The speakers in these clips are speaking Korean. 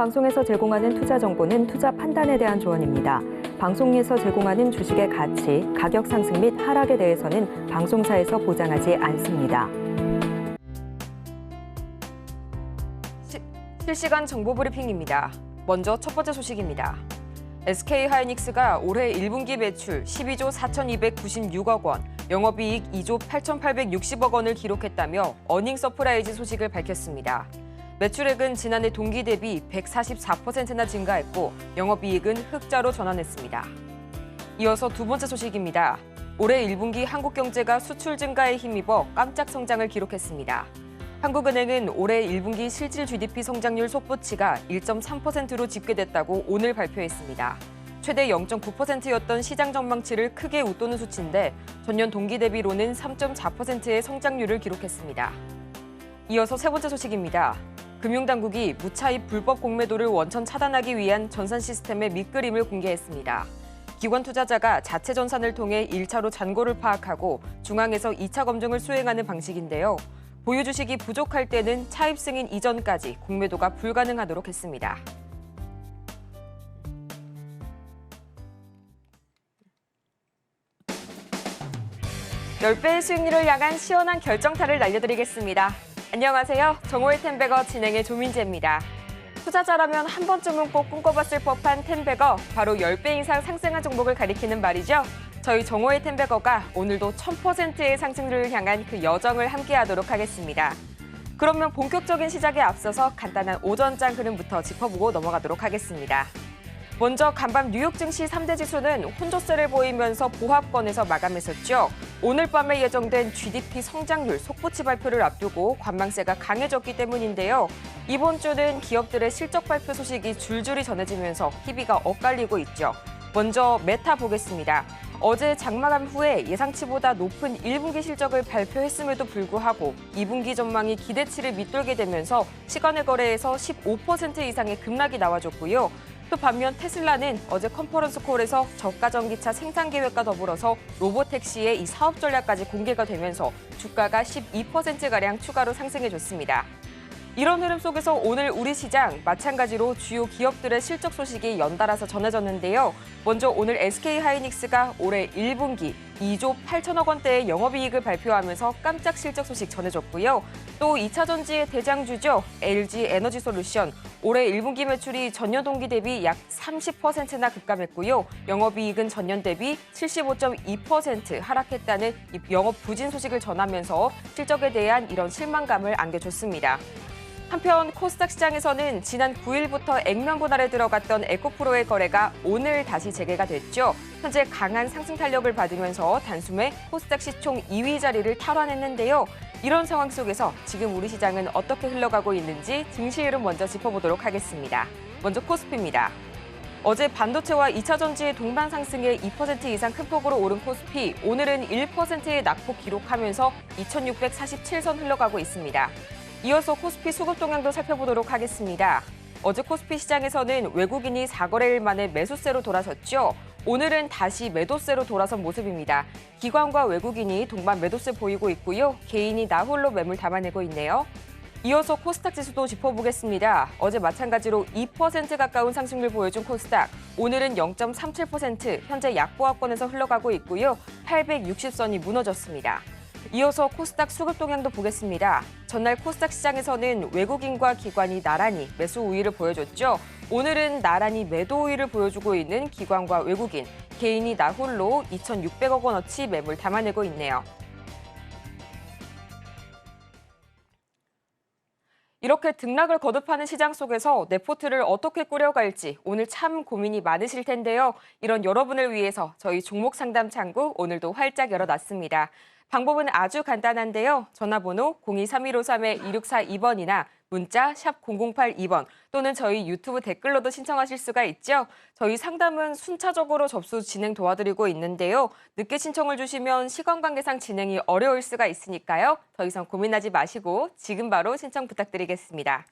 방송에서 제공하는 투자 정보는 투자 판단에 대한 조언입니다. 방송에서 제공하는 주식의 가치, 가격 상승 및 하락에 대해서는 방송사에서 보장하지 않습니다. 실시간 정보 브리핑입니다. 먼저 첫 번째 소식입니다. SK하이닉스가 올해 1분기 매출 12조 4,296억 원, 영업이익 2조 8,860억 원을 기록했다며 어닝 서프라이즈 소식을 밝혔습니다. 매출액은 지난해 동기 대비 144%나 증가했고 영업이익은 흑자로 전환했습니다. 이어서 두 번째 소식입니다. 올해 1분기 한국 경제가 수출 증가에 힘입어 깜짝 성장을 기록했습니다. 한국은행은 올해 1분기 실질 GDP 성장률 속보치가 1.3%로 집계됐다고 오늘 발표했습니다. 최대 0.9%였던 시장 전망치를 크게 웃도는 수치인데 전년 동기 대비로는 3.4%의 성장률을 기록했습니다. 이어서 세 번째 소식입니다. 금융당국이 무차입 불법 공매도를 원천 차단하기 위한 전산 시스템의 밑그림을 공개했습니다. 기관 투자자가 자체 전산을 통해 1차로 잔고를 파악하고 중앙에서 2차 검증을 수행하는 방식인데요. 보유 주식이 부족할 때는 차입 승인 이전까지 공매도가 불가능하도록 했습니다. (10배의) 수익률을 향한 시원한 결정타를 날려드리겠습니다. 안녕하세요. 정호의 텐베거 진행의 조민지입니다. 투자자라면 한 번쯤은 꼭 꿈꿔봤을 법한 텐베거, 바로 10배 이상 상승한 종목을 가리키는 말이죠. 저희 정호의 텐베거가 오늘도 1000%의 상승률을 향한 그 여정을 함께하도록 하겠습니다. 그러면 본격적인 시작에 앞서서 간단한 오전장 흐름부터 짚어보고 넘어가도록 하겠습니다. 먼저 간밤 뉴욕 증시 3대 지수는 혼조세를 보이면서 보합권에서 마감했었죠. 오늘 밤에 예정된 GDP 성장률 속보치 발표를 앞두고 관망세가 강해졌기 때문인데요. 이번 주는 기업들의 실적 발표 소식이 줄줄이 전해지면서 희비가 엇갈리고 있죠. 먼저 메타 보겠습니다. 어제 장마감 후에 예상치보다 높은 1분기 실적을 발표했음에도 불구하고 2분기 전망이 기대치를 밑돌게 되면서 시간의 거래에서 15% 이상의 급락이 나와줬고요. 또 반면 테슬라는 어제 컨퍼런스 콜에서 저가 전기차 생산 계획과 더불어서 로보택시의 이 사업 전략까지 공개가 되면서 주가가 12%가량 추가로 상승해줬습니다. 이런 흐름 속에서 오늘 우리 시장 마찬가지로 주요 기업들의 실적 소식이 연달아서 전해졌는데요. 먼저 오늘 SK하이닉스가 올해 1분기 2조 8천억 원대의 영업이익을 발표하면서 깜짝 실적 소식 전해줬고요. 또 2차 전지의 대장주죠. LG에너지솔루션 올해 1분기 매출이 전년 동기 대비 약 30%나 급감했고요. 영업이익은 전년 대비 75.2% 하락했다는 영업 부진 소식을 전하면서 실적에 대한 이런 실망감을 안겨줬습니다. 한편 코스닥 시장에서는 지난 9일부터 액면 분할에 들어갔던 에코프로의 거래가 오늘 다시 재개가 됐죠. 현재 강한 상승 탄력을 받으면서 단숨에 코스닥 시총 2위 자리를 탈환했는데요. 이런 상황 속에서 지금 우리 시장은 어떻게 흘러가고 있는지 증시 흐름 먼저 짚어보도록 하겠습니다. 먼저 코스피입니다. 어제 반도체와 2차 전지의 동반 상승에 2% 이상 큰 폭으로 오른 코스피, 오늘은 1%의 낙폭 기록하면서 2647선 흘러가고 있습니다. 이어서 코스피 수급 동향도 살펴보도록 하겠습니다. 어제 코스피 시장에서는 외국인이 4거래일 만에 매수세로 돌아섰죠. 오늘은 다시 매도세로 돌아선 모습입니다. 기관과 외국인이 동반 매도세 보이고 있고요. 개인이 나홀로 매물 담아내고 있네요. 이어서 코스닥 지수도 짚어보겠습니다. 어제 마찬가지로 2% 가까운 상승률 보여준 코스닥, 오늘은 0.37%, 현재 약보합권에서 흘러가고 있고요. 860선이 무너졌습니다. 이어서 코스닥 수급 동향도 보겠습니다. 전날 코스닥 시장에서는 외국인과 기관이 나란히 매수 우위를 보여줬죠. 오늘은 나란히 매도 우위를 보여주고 있는 기관과 외국인, 개인이 나홀로 2,600억 원어치 매물 담아내고 있네요. 이렇게 등락을 거듭하는 시장 속에서 내 포트를 어떻게 꾸려갈지 오늘 참 고민이 많으실 텐데요. 이런 여러분을 위해서 저희 종목 상담 창구 오늘도 활짝 열어놨습니다. 방법은 아주 간단한데요. 전화번호 023153-2642번이나 문자 샵 0082번 또는 저희 유튜브 댓글로도 신청하실 수가 있죠. 저희 상담은 순차적으로 접수 진행 도와드리고 있는데요. 늦게 신청을 주시면 시간 관계상 진행이 어려울 수가 있으니까요. 더 이상 고민하지 마시고 지금 바로 신청 부탁드리겠습니다.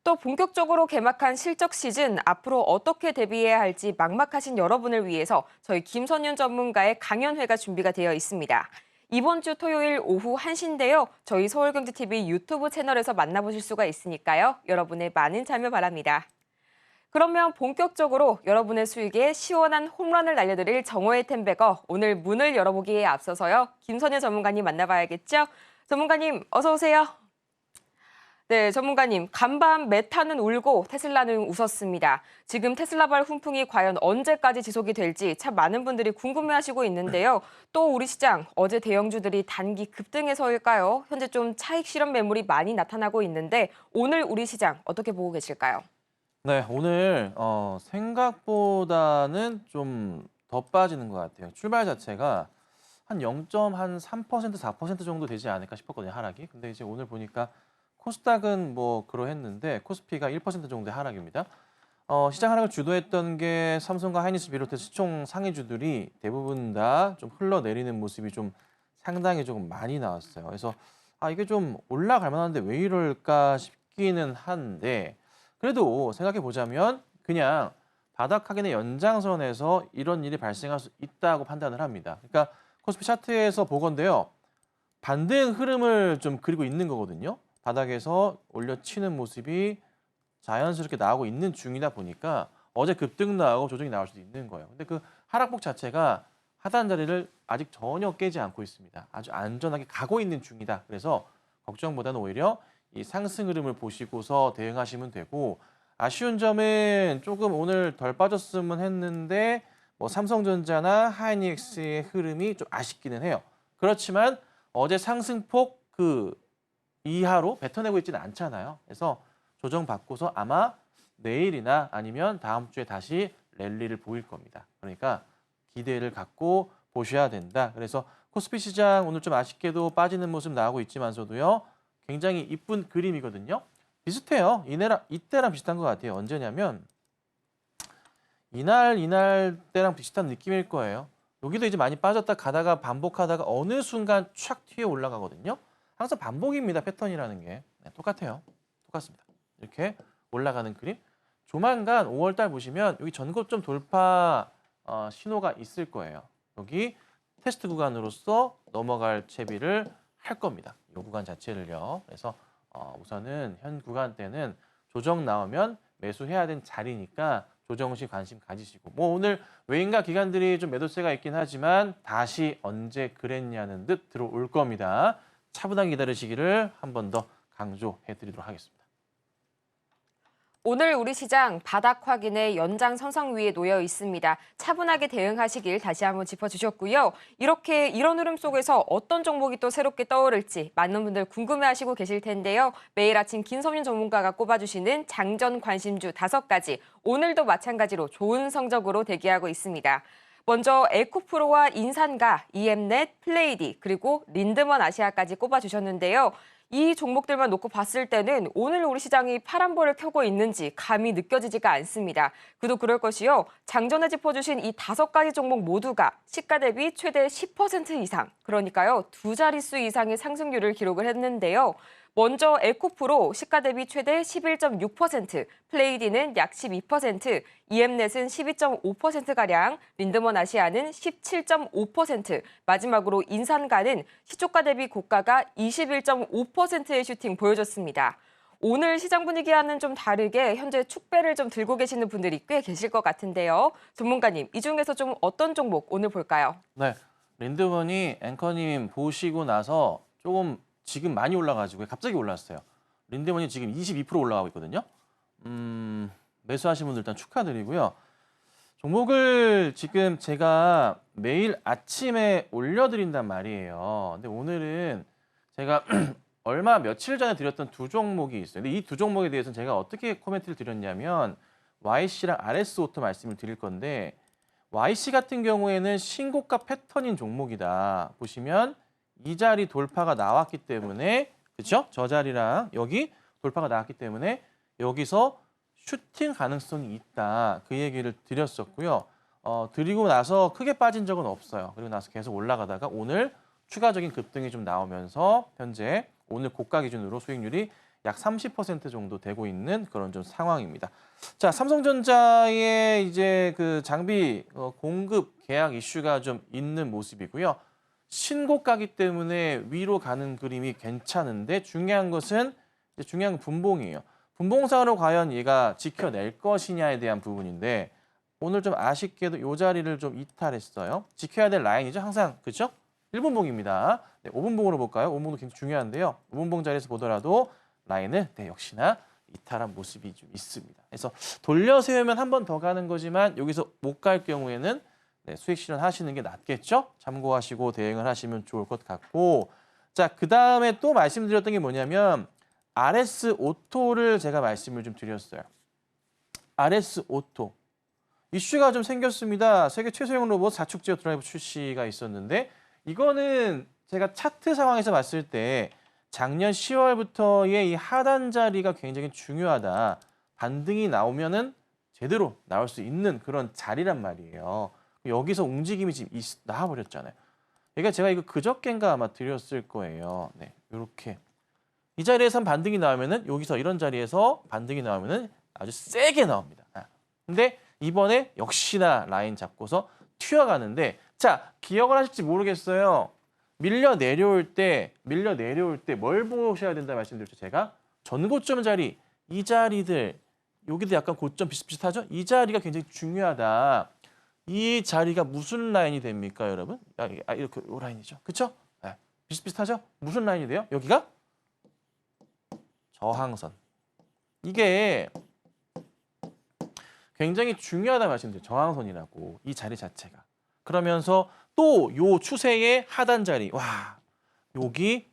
또 본격적으로 개막한 실적 시즌, 앞으로 어떻게 대비해야 할지 막막하신 여러분을 위해서 저희 김선윤 전문가의 강연회가 준비가 되어 있습니다. 이번 주 토요일 오후 1시인데요. 저희 서울경제TV 유튜브 채널에서 만나보실 수가 있으니까요. 여러분의 많은 참여 바랍니다. 그러면 본격적으로 여러분의 수익에 시원한 홈런을 날려드릴 정호의 텐베거 오늘 문을 열어보기에 앞서서요. 김선혜 전문가님 만나봐야겠죠? 전문가님 어서 오세요. 네, 전문가님, 간밤 메타는 울고 테슬라는 웃었습니다. 지금 테슬라발 훈풍이 과연 언제까지 지속이 될지 참 많은 분들이 궁금해하시고 있는데요. 또 우리 시장 어제 대형주들이 단기 급등해서일까요? 현재 좀 차익 실현 매물이 많이 나타나고 있는데 오늘 우리 시장 어떻게 보고 계실까요? 네, 오늘 생각보다는 좀 더 빠지는 것 같아요. 출발 자체가 한 0.3%, 4% 정도 되지 않을까 싶었거든요, 하락이. 근데 이제 오늘 보니까 코스닥은 뭐 그러했는데 코스피가 1% 정도의 하락입니다. 시장 하락을 주도했던 게 삼성과 하이닉스 비롯해서 시총 상위주들이 대부분 다 좀 흘러내리는 모습이 좀 상당히 조금 많이 나왔어요. 그래서 이게 좀 올라갈 만한데 왜 이럴까 싶기는 한데 그래도 생각해 보자면 그냥 바닥 확인의 연장선에서 이런 일이 발생할 수 있다고 판단을 합니다. 그러니까 코스피 차트에서 보건데요. 반대의 흐름을 좀 그리고 있는 거거든요. 바닥에서 올려치는 모습이 자연스럽게 나오고 있는 중이다 보니까 어제 급등 나오고 조정이 나올 수도 있는 거예요. 근데 그 하락폭 자체가 하단 자리를 아직 전혀 깨지 않고 있습니다. 아주 안전하게 가고 있는 중이다. 그래서 걱정보다는 오히려 이 상승 흐름을 보시고서 대응하시면 되고 아쉬운 점은 조금 오늘 덜 빠졌으면 했는데 뭐 삼성전자나 하이닉스의 흐름이 좀 아쉽기는 해요. 그렇지만 어제 상승폭 그 이하로 뱉어내고 있지는 않잖아요. 그래서 조정받고서 아마 내일이나 아니면 다음 주에 다시 랠리를 보일 겁니다. 그러니까 기대를 갖고 보셔야 된다. 그래서 코스피 시장 오늘 좀 아쉽게도 빠지는 모습 나오고 있지만서도요. 굉장히 이쁜 그림이거든요. 비슷해요. 이때랑 비슷한 것 같아요. 언제냐면 이날 때랑 비슷한 느낌일 거예요. 여기도 이제 많이 빠졌다 가다가 반복하다가 어느 순간 촥 튀어 올라가거든요. 항상 반복입니다. 패턴이라는 게. 네, 똑같아요. 똑같습니다. 이렇게 올라가는 그림. 조만간 5월 달 보시면 여기 전고점 돌파 신호가 있을 거예요. 여기 테스트 구간으로서 넘어갈 채비를 할 겁니다. 이 구간 자체를요. 그래서 우선은 현 구간 때는 조정 나오면 매수해야 되는 자리니까 조정 시 관심 가지시고 뭐 오늘 외인과 기관들이 좀 매도세가 있긴 하지만 다시 언제 그랬냐는 듯 들어올 겁니다. 차분하게 기다리시기를 한 번 더 강조해 드리도록 하겠습니다. 오늘 우리 시장 바닥 확인의 연장선상 위에 놓여 있습니다. 차분하게 대응하시길 다시 한번 짚어주셨고요. 이런 흐름 속에서 어떤 종목이 또 새롭게 떠오를지 많은 분들 궁금해하시고 계실 텐데요. 매일 아침 김선민 전문가가 꼽아주시는 장전 관심주 5가지, 오늘도 마찬가지로 좋은 성적으로 대기하고 있습니다. 먼저 에코프로와 인산가, EM넷, 플레이디, 그리고 린드먼 아시아까지 꼽아주셨는데요. 이 종목들만 놓고 봤을 때는 오늘 우리 시장이 파란불을 켜고 있는지 감이 느껴지지가 않습니다. 그도 그럴 것이요. 장전에 짚어주신 이 5가지 종목 모두가 시가 대비 최대 10% 이상, 그러니까요. 2자릿수 이상의 상승률을 기록을 했는데요. 먼저 에코프로 시가 대비 최대 11.6%, 플레이디는 약 12%, EM넷은 12.5%가량, 린드먼 아시아는 17.5%, 마지막으로 인산가는 시초가 대비 고가가 21.5%의 슈팅 보여줬습니다. 오늘 시장 분위기와는 좀 다르게 현재 축배를 좀 들고 계시는 분들이 꽤 계실 것 같은데요. 전문가님, 이 중에서 좀 어떤 종목 오늘 볼까요? 네, 린드먼이 앵커님 보시고 나서 조금 지금 많이 올라가지고 갑자기 올랐어요. 린드먼이 지금 22% 올라가고 있거든요. 매수하신 분들 일단 축하드리고요. 종목을 지금 제가 매일 아침에 올려드린단 말이에요. 근데 오늘은 제가 며칠 전에 드렸던 2종목이 있어요. 근데 이 2종목에 대해서는 제가 어떻게 코멘트를 드렸냐면 YC랑 RS오토 말씀을 드릴 건데 YC 같은 경우에는 신고가 패턴인 종목이다. 보시면 이 자리 돌파가 나왔기 때문에 그렇죠? 저 자리랑 여기 돌파가 나왔기 때문에 여기서 슈팅 가능성이 있다. 그 얘기를 드렸었고요. 드리고 나서 크게 빠진 적은 없어요. 그리고 나서 계속 올라가다가 오늘 추가적인 급등이 좀 나오면서 현재 오늘 고가 기준으로 수익률이 약 30% 정도 되고 있는 그런 좀 상황입니다. 자, 삼성전자의 이제 그 장비 공급 계약 이슈가 좀 있는 모습이고요. 신고가기 때문에 위로 가는 그림이 괜찮은데 중요한 건 분봉이에요. 분봉상으로 과연 얘가 지켜낼 것이냐에 대한 부분인데 오늘 좀 아쉽게도 이 자리를 좀 이탈했어요. 지켜야 될 라인이죠. 항상 그렇죠? 1분봉입니다. 네, 5분봉으로 볼까요? 5분봉도 굉장히 중요한데요. 5분봉 자리에서 보더라도 라인을 역시나 이탈한 모습이 좀 있습니다. 그래서 돌려 세우면 한 번 더 가는 거지만 여기서 못 갈 경우에는 수익 실현하시는 게 낫겠죠? 참고하시고 대응을 하시면 좋을 것 같고 자, 그다음에 또 말씀드렸던 게 뭐냐면 RS 오토를 제가 말씀을 좀 드렸어요. RS 오토. 이슈가 좀 생겼습니다. 세계 최소형 로봇 4축 제어 드라이브 출시가 있었는데 이거는 제가 차트 상황에서 봤을 때 작년 10월부터의 이 하단 자리가 굉장히 중요하다. 반등이 나오면은 제대로 나올 수 있는 그런 자리란 말이에요. 여기서 움직임이 지금 나와버렸잖아요. 그러니까 제가 이거 그저껜가 아마 드렸을 거예요. 네, 이렇게 이 자리에서 반등이 나오면은 여기서 이런 자리에서 반등이 나오면은 아주 세게 나옵니다. 근데 이번에 역시나 라인 잡고서 튀어가는데 자 기억을 하실지 모르겠어요. 밀려 내려올 때 뭘 보셔야 된다 말씀드렸죠. 제가 전고점 자리 이 자리들 여기도 약간 고점 비슷비슷하죠. 이 자리가 굉장히 중요하다. 이 자리가 무슨 라인이 됩니까, 여러분? 이렇게 이 라인이죠. 그렇죠? 네. 비슷비슷하죠? 무슨 라인이 돼요? 여기가 저항선. 이게 굉장히 중요하다 말씀드려요. 저항선이라고 이 자리 자체가. 그러면서 또 요 추세의 하단 자리. 와, 여기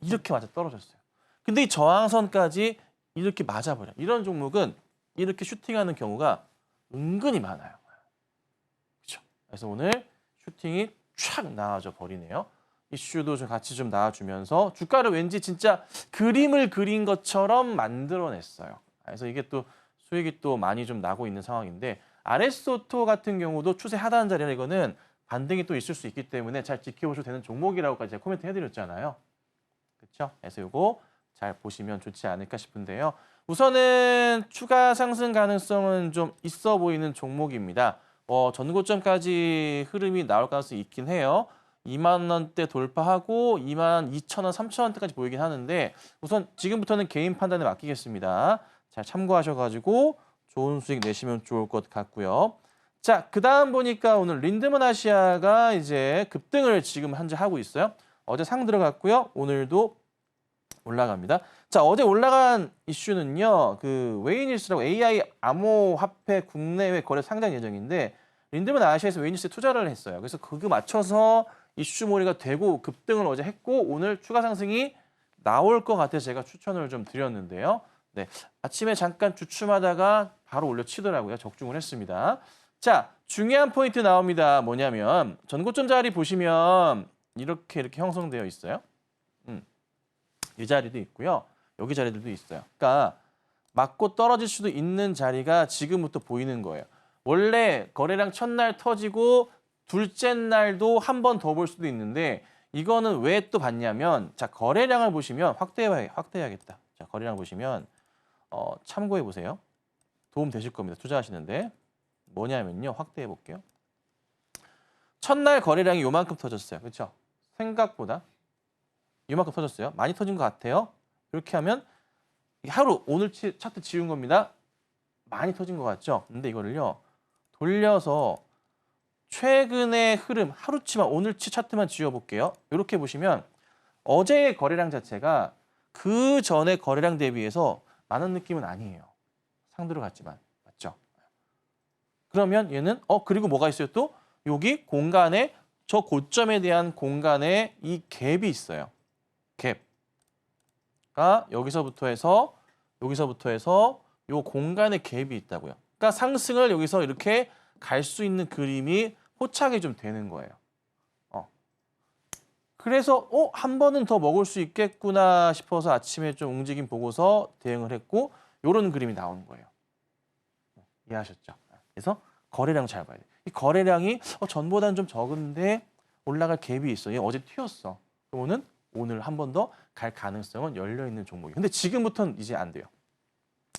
이렇게 맞아 떨어졌어요. 근데 이 저항선까지 이렇게 맞아버려. 이런 종목은 이렇게 슈팅하는 경우가 은근히 많아요. 그렇죠? 그래서 오늘 슈팅이 촥 나와져 버리네요. 이슈도 좀 같이 좀 나와주면서 주가를 왠지 진짜 그림을 그린 것처럼 만들어냈어요. 그래서 이게 또 수익이 또 많이 좀 나고 있는 상황인데 RS오토 같은 경우도 추세 하단 자리라 이거는 반등이 또 있을 수 있기 때문에 잘 지켜보셔도 되는 종목이라고까지 제가 코멘트 해드렸잖아요. 그렇죠? 그래서 이거 잘 보시면 좋지 않을까 싶은데요. 우선은 추가 상승 가능성은 좀 있어 보이는 종목입니다. 전고점까지 흐름이 나올 가능성이 있긴 해요. 2만 원대 돌파하고 2만 2천 원, 3천 원대까지 보이긴 하는데 우선 지금부터는 개인 판단에 맡기겠습니다. 잘 참고하셔가지고 좋은 수익 내시면 좋을 것 같고요. 자, 그 다음 보니까 오늘 린드먼 아시아가 이제 급등을 지금 현재 하고 있어요. 어제 상 들어갔고요. 오늘도 올라갑니다. 자, 어제 올라간 이슈는요. 그 웨이닐스라고 AI 암호화폐 국내외 거래 상장 예정인데 린드먼 아시아에서 웨이닐스에 투자를 했어요. 그래서 그거 맞춰서 이슈몰이가 되고 급등을 어제 했고 오늘 추가 상승이 나올 것 같아서 제가 추천을 좀 드렸는데요. 네, 아침에 잠깐 주춤하다가 바로 올려치더라고요. 적중을 했습니다. 자, 중요한 포인트 나옵니다. 뭐냐면 전고점 자리 보시면 이렇게 형성되어 있어요. 이 자리도 있고요. 여기 자리들도 있어요. 그러니까 맞고 떨어질 수도 있는 자리가 지금부터 보이는 거예요. 원래 거래량 첫날 터지고 둘째 날도 한 번 더 볼 수도 있는데 이거는 왜 또 봤냐면 자 거래량을 보시면 확대해야겠다. 자 거래량 보시면 참고해 보세요. 도움 되실 겁니다. 투자하시는데 뭐냐면요. 확대해 볼게요. 첫날 거래량이 요만큼 터졌어요. 그렇죠? 생각보다 요만큼 터졌어요. 많이 터진 것 같아요. 이렇게 하면 하루 오늘 차트 지운 겁니다. 많이 터진 것 같죠? 근데 이거를요. 돌려서 최근의 흐름 하루치만 오늘치 차트만 지워볼게요. 이렇게 보시면 어제의 거래량 자체가 그 전의 거래량 대비해서 많은 느낌은 아니에요. 상 들어갔지만 맞죠? 그러면 얘는 그리고 뭐가 있어요 또? 여기 공간에 저 고점에 대한 공간에 이 갭이 있어요. 갭가 여기서부터 해서 요 공간에 갭이 있다고요. 그러니까 상승을 여기서 이렇게 갈 수 있는 그림이 포착이 좀 되는 거예요. 그래서 한 번은 더 먹을 수 있겠구나 싶어서 아침에 좀 움직임 보고서 대응을 했고 이런 그림이 나오는 거예요. 이해하셨죠? 그래서 거래량 잘 봐야 돼요. 이 거래량이 전보다는 좀 적은데 올라갈 갭이 있어. 얘 어제 튀었어. 그러면은 오늘 한 번 더 갈 가능성은 열려 있는 종목이에요. 근데 지금부터는 이제 안 돼요.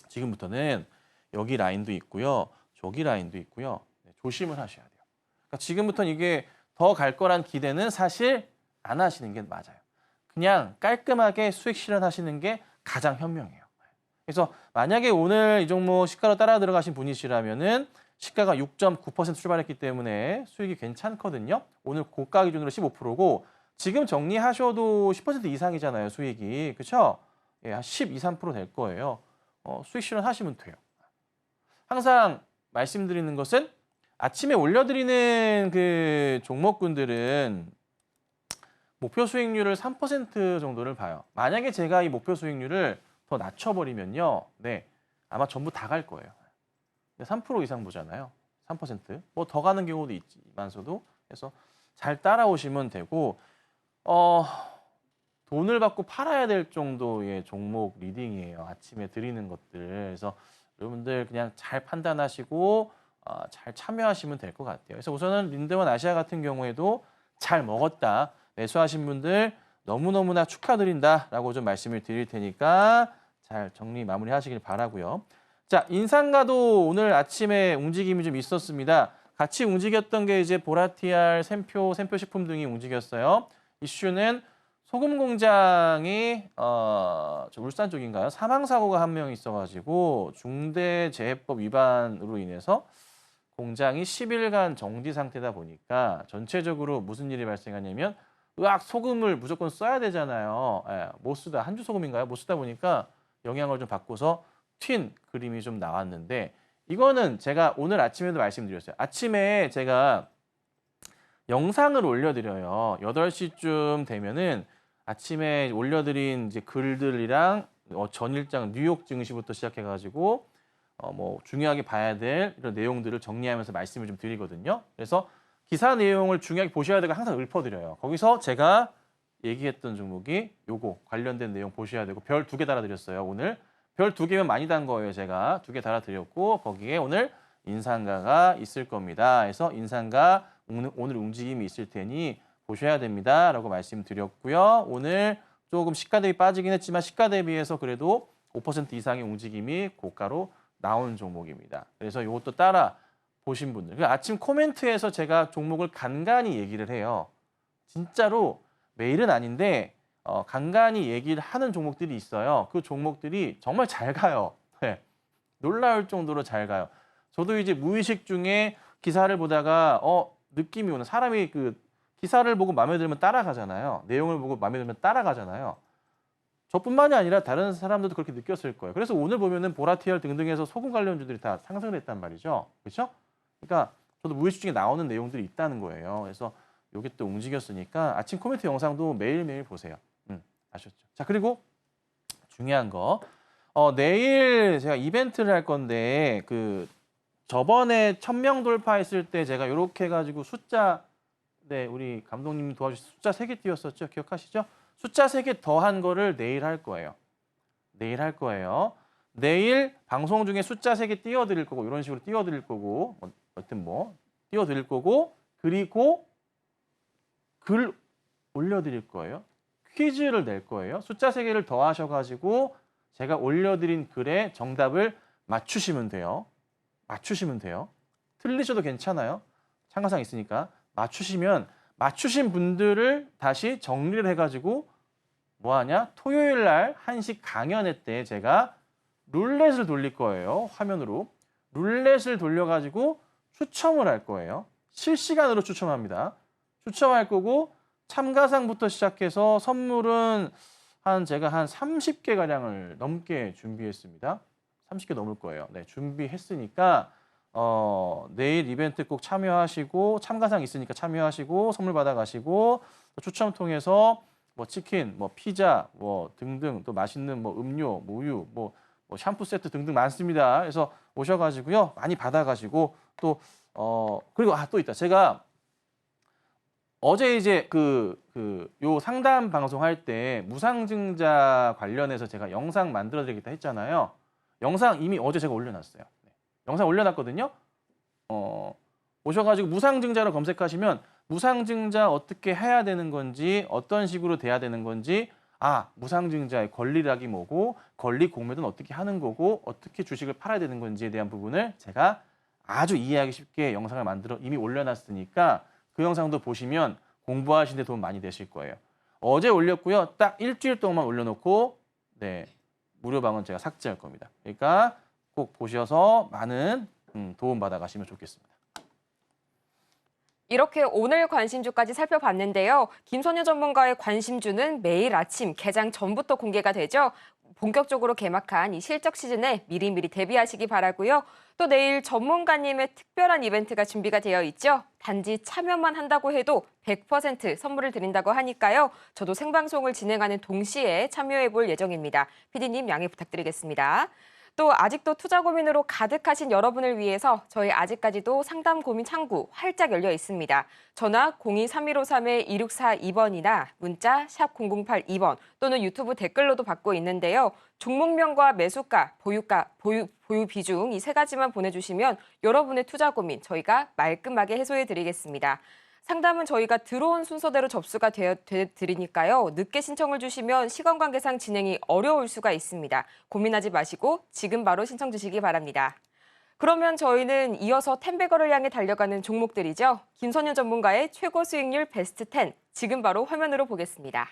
지금부터는 여기 라인도 있고요. 저기 라인도 있고요. 조심을 하셔야 돼요. 그러니까 지금부터는 이게 더 갈 거란 기대는 사실 안 하시는 게 맞아요. 그냥 깔끔하게 수익 실현하시는 게 가장 현명해요. 그래서 만약에 오늘 이 종목 시가로 따라 들어가신 분이시라면은 시가가 6.9% 출발했기 때문에 수익이 괜찮거든요. 오늘 고가 기준으로 15%고 지금 정리하셔도 10% 이상이잖아요, 수익이. 그렇죠? 예, 한 12, 3%될 거예요. 수익 실현하시면 돼요. 항상 말씀드리는 것은 아침에 올려드리는 그 종목군들은 목표 수익률을 3% 정도를 봐요. 만약에 제가 이 목표 수익률을 더 낮춰버리면요. 네, 아마 전부 다 갈 거예요. 3% 이상 보잖아요. 3%. 뭐 더 가는 경우도 있지만서도. 그래서 잘 따라오시면 되고 돈을 받고 팔아야 될 정도의 종목 리딩이에요. 아침에 드리는 것들. 그래서 여러분들 그냥 잘 판단하시고 잘 참여하시면 될 것 같아요. 그래서 우선은 린드원 아시아 같은 경우에도 잘 먹었다. 매수하신 분들 너무너무나 축하드린다라고 좀 말씀을 드릴 테니까 잘 정리 마무리하시길 바라고요. 자, 인상가도 오늘 아침에 움직임이 좀 있었습니다. 같이 움직였던 게 이제 보라티알, 샘표 식품 등이 움직였어요. 이슈는 소금 공장이 저 울산 쪽인가요? 사망 사고가 한 명 있어가지고 중대재해법 위반으로 인해서 공장이 10일간 정지 상태다 보니까 전체적으로 무슨 일이 발생하냐면 으악 소금을 무조건 써야 되잖아요. 예, 못 쓰다 한 주 소금인가요? 못 쓰다 보니까 영향을 좀 받고서 튄 그림이 좀 나왔는데 이거는 제가 오늘 아침에도 말씀드렸어요. 아침에 제가 영상을 올려드려요. 8시쯤 되면은 아침에 올려드린 이제 글들이랑 전일장 뉴욕 증시부터 시작해가지고 뭐 중요하게 봐야 될 이런 내용들을 정리하면서 말씀을 좀 드리거든요. 그래서 기사 내용을 중요하게 보셔야 되고 항상 읊어드려요. 거기서 제가 얘기했던 종목이 요거 관련된 내용 보셔야 되고 별 2개 달아드렸어요. 오늘 별 2개면 많이 단 거예요. 제가 2개 달아드렸고 거기에 오늘 인상가가 있을 겁니다. 그래서 인상가 오늘 움직임이 있을 테니 보셔야 됩니다. 라고 말씀드렸고요. 오늘 조금 시가 대비 빠지긴 했지만 시가 대비해서 그래도 5% 이상의 움직임이 고가로 나온 종목입니다. 그래서 이것도 따라 보신 분들. 아침 코멘트에서 제가 종목을 간간히 얘기를 해요. 진짜로 매일은 아닌데 간간히 얘기를 하는 종목들이 있어요. 그 종목들이 정말 잘 가요. 네. 놀라울 정도로 잘 가요. 저도 이제 무의식 중에 기사를 보다가 느낌이 오는 사람이 그 기사를 보고 마음에 들면 따라가잖아요. 내용을 보고 마음에 들면 따라가잖아요. 저뿐만이 아니라 다른 사람들도 그렇게 느꼈을 거예요. 그래서 오늘 보면은 보라티알 등등해서 소금 관련주들이 다 상승을 했단 말이죠. 그렇죠? 그러니까 저도 무의식 중에 나오는 내용들이 있다는 거예요. 그래서 이게 또 움직였으니까 아침 코멘트 영상도 매일매일 보세요. 아셨죠? 자, 그리고 중요한 거. 내일 제가 이벤트를 할 건데 그 저번에 1000명 돌파했을 때 제가 이렇게 해가지고 숫자 네, 우리 감독님이 도와주셔서 숫자 3개 띄웠었죠? 기억하시죠? 숫자 3개 더한 거를 내일 할 거예요. 내일 할 거예요. 내일 방송 중에 숫자 3개 띄워드릴 거고 이런 식으로 띄워드릴 거고 하여튼 뭐 띄워드릴 거고 그리고 글 올려드릴 거예요. 퀴즈를 낼 거예요. 숫자 3개를 더하셔가지고 제가 올려드린 글에 정답을 맞추시면 돼요. 맞추시면 돼요. 틀리셔도 괜찮아요. 참가상 있으니까. 맞추시면 맞추신 분들을 다시 정리를 해가지고 뭐하냐? 토요일 날 한식 강연회 때 제가 룰렛을 돌릴 거예요. 화면으로. 룰렛을 돌려가지고 추첨을 할 거예요. 실시간으로 추첨합니다. 추첨할 거고 참가상부터 시작해서 선물은 제가 한 30개가량을 넘게 준비했습니다. 30개 넘을 거예요. 네, 준비했으니까 내일 이벤트 꼭 참여하시고 참가상 있으니까 참여하시고 선물 받아가시고 추첨 통해서 뭐 치킨, 뭐 피자, 뭐 등등 또 맛있는 뭐 음료, 뭐 우유, 뭐 샴푸 세트 등등 많습니다. 그래서 오셔가지고요 많이 받아가시고 또 그리고 또 있다. 제가 어제 이제 요 상담 방송할 때 무상증자 관련해서 제가 영상 만들어드리겠다 했잖아요. 영상 이미 어제 제가 올려놨어요. 영상 올려놨거든요. 오셔가지고 무상증자로 검색하시면 무상증자 어떻게 해야 되는 건지 어떤 식으로 돼야 되는 건지 무상증자의 권리락이 뭐고 권리 공매도는 어떻게 하는 거고 어떻게 주식을 팔아야 되는 건지에 대한 부분을 제가 아주 이해하기 쉽게 영상을 만들어 이미 올려놨으니까 그 영상도 보시면 공부하시는 데 도움 많이 되실 거예요. 어제 올렸고요. 딱 일주일 동안 올려놓고 네 무료방은 제가 삭제할 겁니다. 그러니까 꼭 보셔서 많은 도움 받아가시면 좋겠습니다. 이렇게 오늘 관심주까지 살펴봤는데요. 김선유 전문가의 관심주는 매일 아침 개장 전부터 공개가 되죠. 본격적으로 개막한 이 실적 시즌에 미리미리 대비하시기 바라고요. 또 내일 전문가님의 특별한 이벤트가 준비가 되어 있죠. 단지 참여만 한다고 해도 100% 선물을 드린다고 하니까요. 저도 생방송을 진행하는 동시에 참여해 볼 예정입니다. PD님 양해 부탁드리겠습니다. 또 아직도 투자 고민으로 가득하신 여러분을 위해서 저희 아직까지도 상담 고민 창구 활짝 열려 있습니다. 전화 023153-2642번이나 문자 샵 0082번 또는 유튜브 댓글로도 받고 있는데요. 종목명과 매수가, 보유가, 보유 비중 이 세 가지만 보내주시면 여러분의 투자 고민 저희가 말끔하게 해소해 드리겠습니다. 상담은 저희가 들어온 순서대로 접수가 드리니까요. 늦게 신청을 주시면 시간 관계상 진행이 어려울 수가 있습니다. 고민하지 마시고 지금 바로 신청 주시기 바랍니다. 그러면 저희는 이어서 텐베거를 향해 달려가는 종목들이죠. 김선유 전문가의 최고 수익률 베스트 10 지금 바로 화면으로 보겠습니다.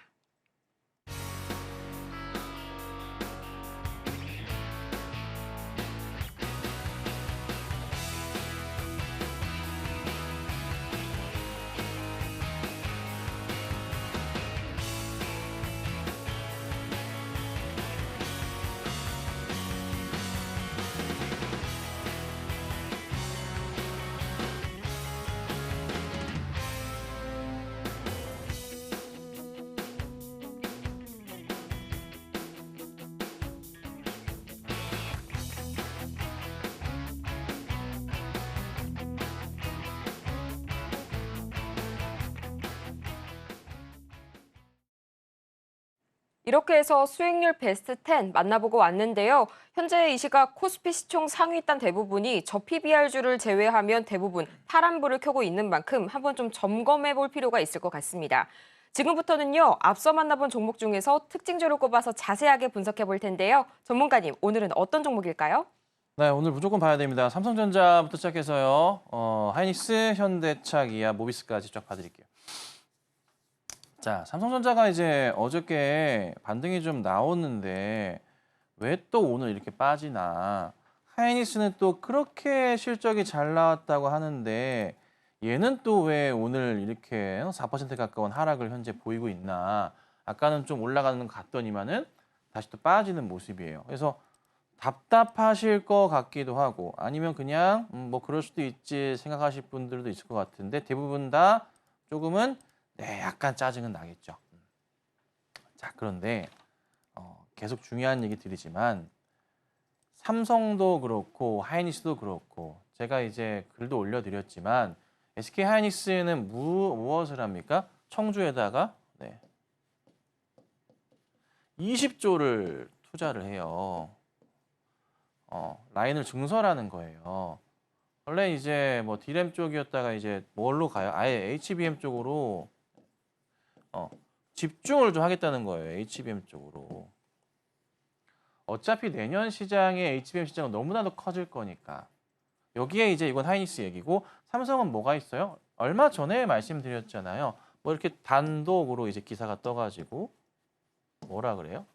이렇게 해서 수익률 베스트 10 만나보고 왔는데요. 현재 이 시각 코스피 시총 상위단 대부분이 저PBR주를 제외하면 대부분 파란불을 켜고 있는 만큼 한번 좀 점검해 볼 필요가 있을 것 같습니다. 지금부터는요. 앞서 만나본 종목 중에서 특징주를 꼽아서 자세하게 분석해 볼 텐데요. 전문가님, 오늘은 어떤 종목일까요? 네, 오늘 무조건 봐야 됩니다. 삼성전자부터 시작해서요. 하이닉스, 현대차, 기아, 모비스까지 쫙 봐드릴게요. 자, 삼성전자가 이제 어저께 반등이 좀 나왔는데 왜 또 오늘 이렇게 빠지나. 하이닉스는 또 그렇게 실적이 잘 나왔다고 하는데 얘는 또 왜 오늘 이렇게 4% 가까운 하락을 현재 보이고 있나. 아까는 좀 올라가는 것 같더니만은 다시 또 빠지는 모습이에요. 그래서 답답하실 것 같기도 하고 아니면 그냥 뭐 그럴 수도 있지 생각하실 분들도 있을 것 같은데 대부분 다 조금은 네, 약간 짜증은 나겠죠. 자, 그런데 계속 중요한 얘기 드리지만 삼성도 그렇고 하이닉스도 그렇고 제가 이제 글도 올려드렸지만 SK 하이닉스는 무엇을 합니까? 청주에다가 20조를 투자를 해요. 라인을 증설하는 거예요. 원래 이제 뭐 D램 쪽이었다가 이제 뭘로 가요? 아예 HBM 쪽으로 집중을 좀 하겠다는 거예요. HBM 쪽으로. 어차피 내년 시장에 HBM 시장은 너무나도 커질 거니까. 여기에 이제 이건 하이닉스 얘기고 삼성은 뭐가 있어요? 얼마 전에 말씀드렸잖아요. 뭐 이렇게 단독으로 이제 기사가 떠가지고 뭐라 그래요?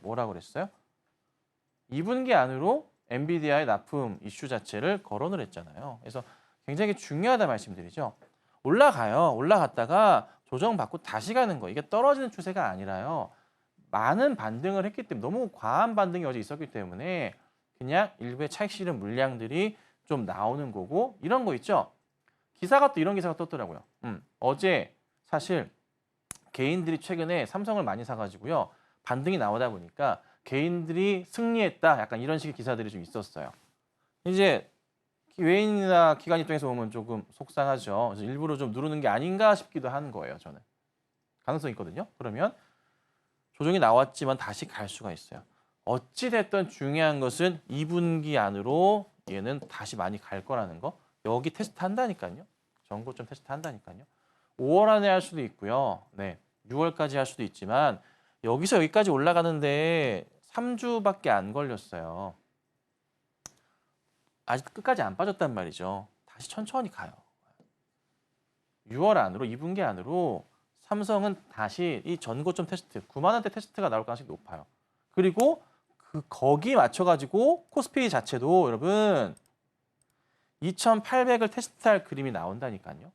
뭐라 그랬어요? 2분기 안으로 엔비디아의 납품 이슈 자체를 거론을 했잖아요. 그래서 굉장히 중요하다 말씀드리죠. 올라가요. 올라갔다가 조정받고 다시 가는 거. 이게 떨어지는 추세가 아니라요. 많은 반등을 했기 때문에 너무 과한 반등이 어제 있었기 때문에 그냥 일부의 차익 실현 물량들이 좀 나오는 거고 이런 거 있죠. 기사가 또 이런 기사가 떴더라고요. 어제 사실 개인들이 최근에 삼성을 많이 사가지고요. 반등이 나오다 보니까 개인들이 승리했다. 약간 이런 식의 기사들이 좀 있었어요. 이제 외인이나 기관 입장에서 보면 조금 속상하죠. 그래서 일부러 좀 누르는 게 아닌가 싶기도 하는 거예요. 저는. 가능성이 있거든요. 그러면 조정이 나왔지만 다시 갈 수가 있어요. 어찌됐든 중요한 것은 2분기 안으로 얘는 다시 많이 갈 거라는 거. 여기 테스트 한다니까요. 전고점 테스트 한다니까요. 5월 안에 할 수도 있고요. 네, 6월까지 할 수도 있지만 여기서 여기까지 올라가는데 3주밖에 안 걸렸어요. 아직 끝까지 안 빠졌단 말이죠. 다시 천천히 가요. 6월 안으로 2분기 안으로 삼성은 다시 이 전고점 테스트 9만 원대 테스트가 나올 가능성이 높아요. 그리고 거기 맞춰가지고 코스피 자체도 여러분 2,800을 테스트할 그림이 나온다니까요.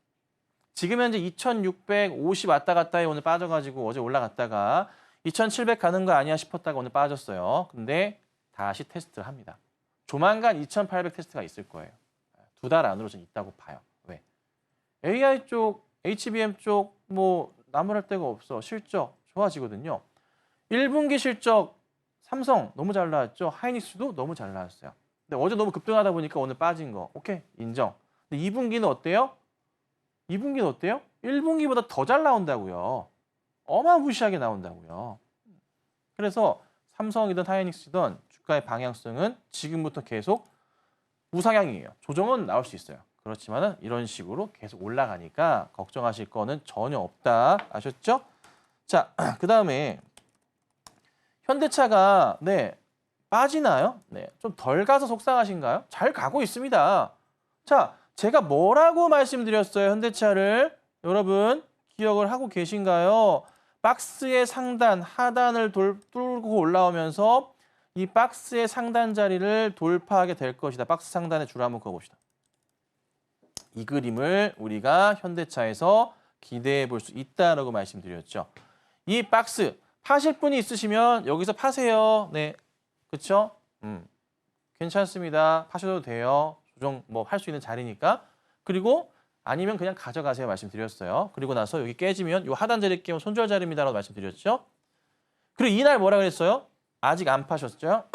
지금 현재 2,650 왔다 갔다 해 오늘 빠져가지고 어제 올라갔다가 2,700 가는 거 아니야 싶었다가 오늘 빠졌어요. 근데 다시 테스트를 합니다. 조만간 2,800 테스트가 있을 거예요. 2달 안으로 좀 있다고 봐요. 왜? AI 쪽, HBM 쪽 뭐 나무랄 데가 없어. 실적 좋아지거든요. 1분기 실적 삼성 너무 잘 나왔죠. 하이닉스도 너무 잘 나왔어요. 근데 어제 너무 급등하다 보니까 오늘 빠진 거. 오케이, 인정. 근데 2분기는 어때요? 2분기는 어때요? 1분기보다 더 잘 나온다고요. 어마무시하게 나온다고요. 그래서 삼성이든 하이닉스든 주가의 방향성은 지금부터 계속 우상향이에요. 조정은 나올 수 있어요. 그렇지만은 이런 식으로 계속 올라가니까 걱정하실 거는 전혀 없다. 아셨죠? 자, 그다음에 현대차가 빠지나요? 좀 덜 가서 속상하신가요? 잘 가고 있습니다. 자, 제가 뭐라고 말씀드렸어요? 현대차를 여러분 기억을 하고 계신가요? 박스의 상단, 하단을 뚫고 올라오면서 이 박스의 상단 자리를 돌파하게 될 것이다. 박스 상단의 줄 한번 그어봅시다. 이 그림을 우리가 현대차에서 기대해 볼 수 있다라고 말씀드렸죠. 이 박스 파실 분이 있으시면 여기서 파세요. 네, 그렇죠? 괜찮습니다. 파셔도 돼요. 조정 뭐 할 수 있는 자리니까. 그리고 아니면 그냥 가져가세요 말씀드렸어요. 그리고 나서 여기 깨지면 이 하단 자리 깨면 손절 자리입니다라고 말씀드렸죠. 그리고 이날 뭐라 그랬어요? 아직 안 파셨죠?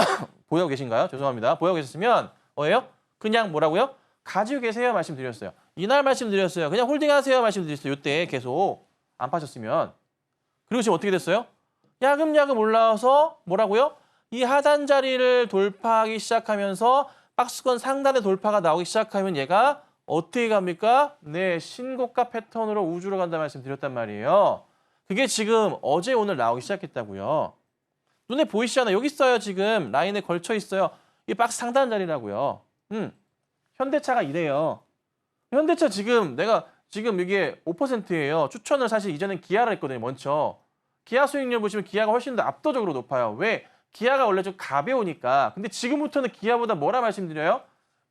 보여고 계신가요? 죄송합니다. 보여고 계셨으면 뭐예요? 그냥 뭐라고요? 가지고 계세요 말씀드렸어요. 이날 말씀드렸어요. 그냥 홀딩하세요 말씀드렸어요. 이때 계속 안 파셨으면. 그리고 지금 어떻게 됐어요? 야금야금 올라와서 뭐라고요? 이 하단 자리를 돌파하기 시작하면서 박스권 상단의 돌파가 나오기 시작하면 얘가 어떻게 갑니까? 네, 신고가 패턴으로 우주로 간다 말씀드렸단 말이에요. 그게 지금 어제 오늘 나오기 시작했다고요. 눈에 보이시잖아요. 여기 있어요. 지금 라인에 걸쳐 있어요. 이 박스 상단 자리라고요. 현대차가 이래요. 현대차 지금 내가 지금 이게 5%예요. 추천을 사실 이전엔 기아를 했거든요. 먼저. 기아 수익률 보시면 기아가 훨씬 더 압도적으로 높아요. 왜? 기아가 원래 좀 가벼우니까. 근데 지금부터는 기아보다 뭐라 말씀드려요?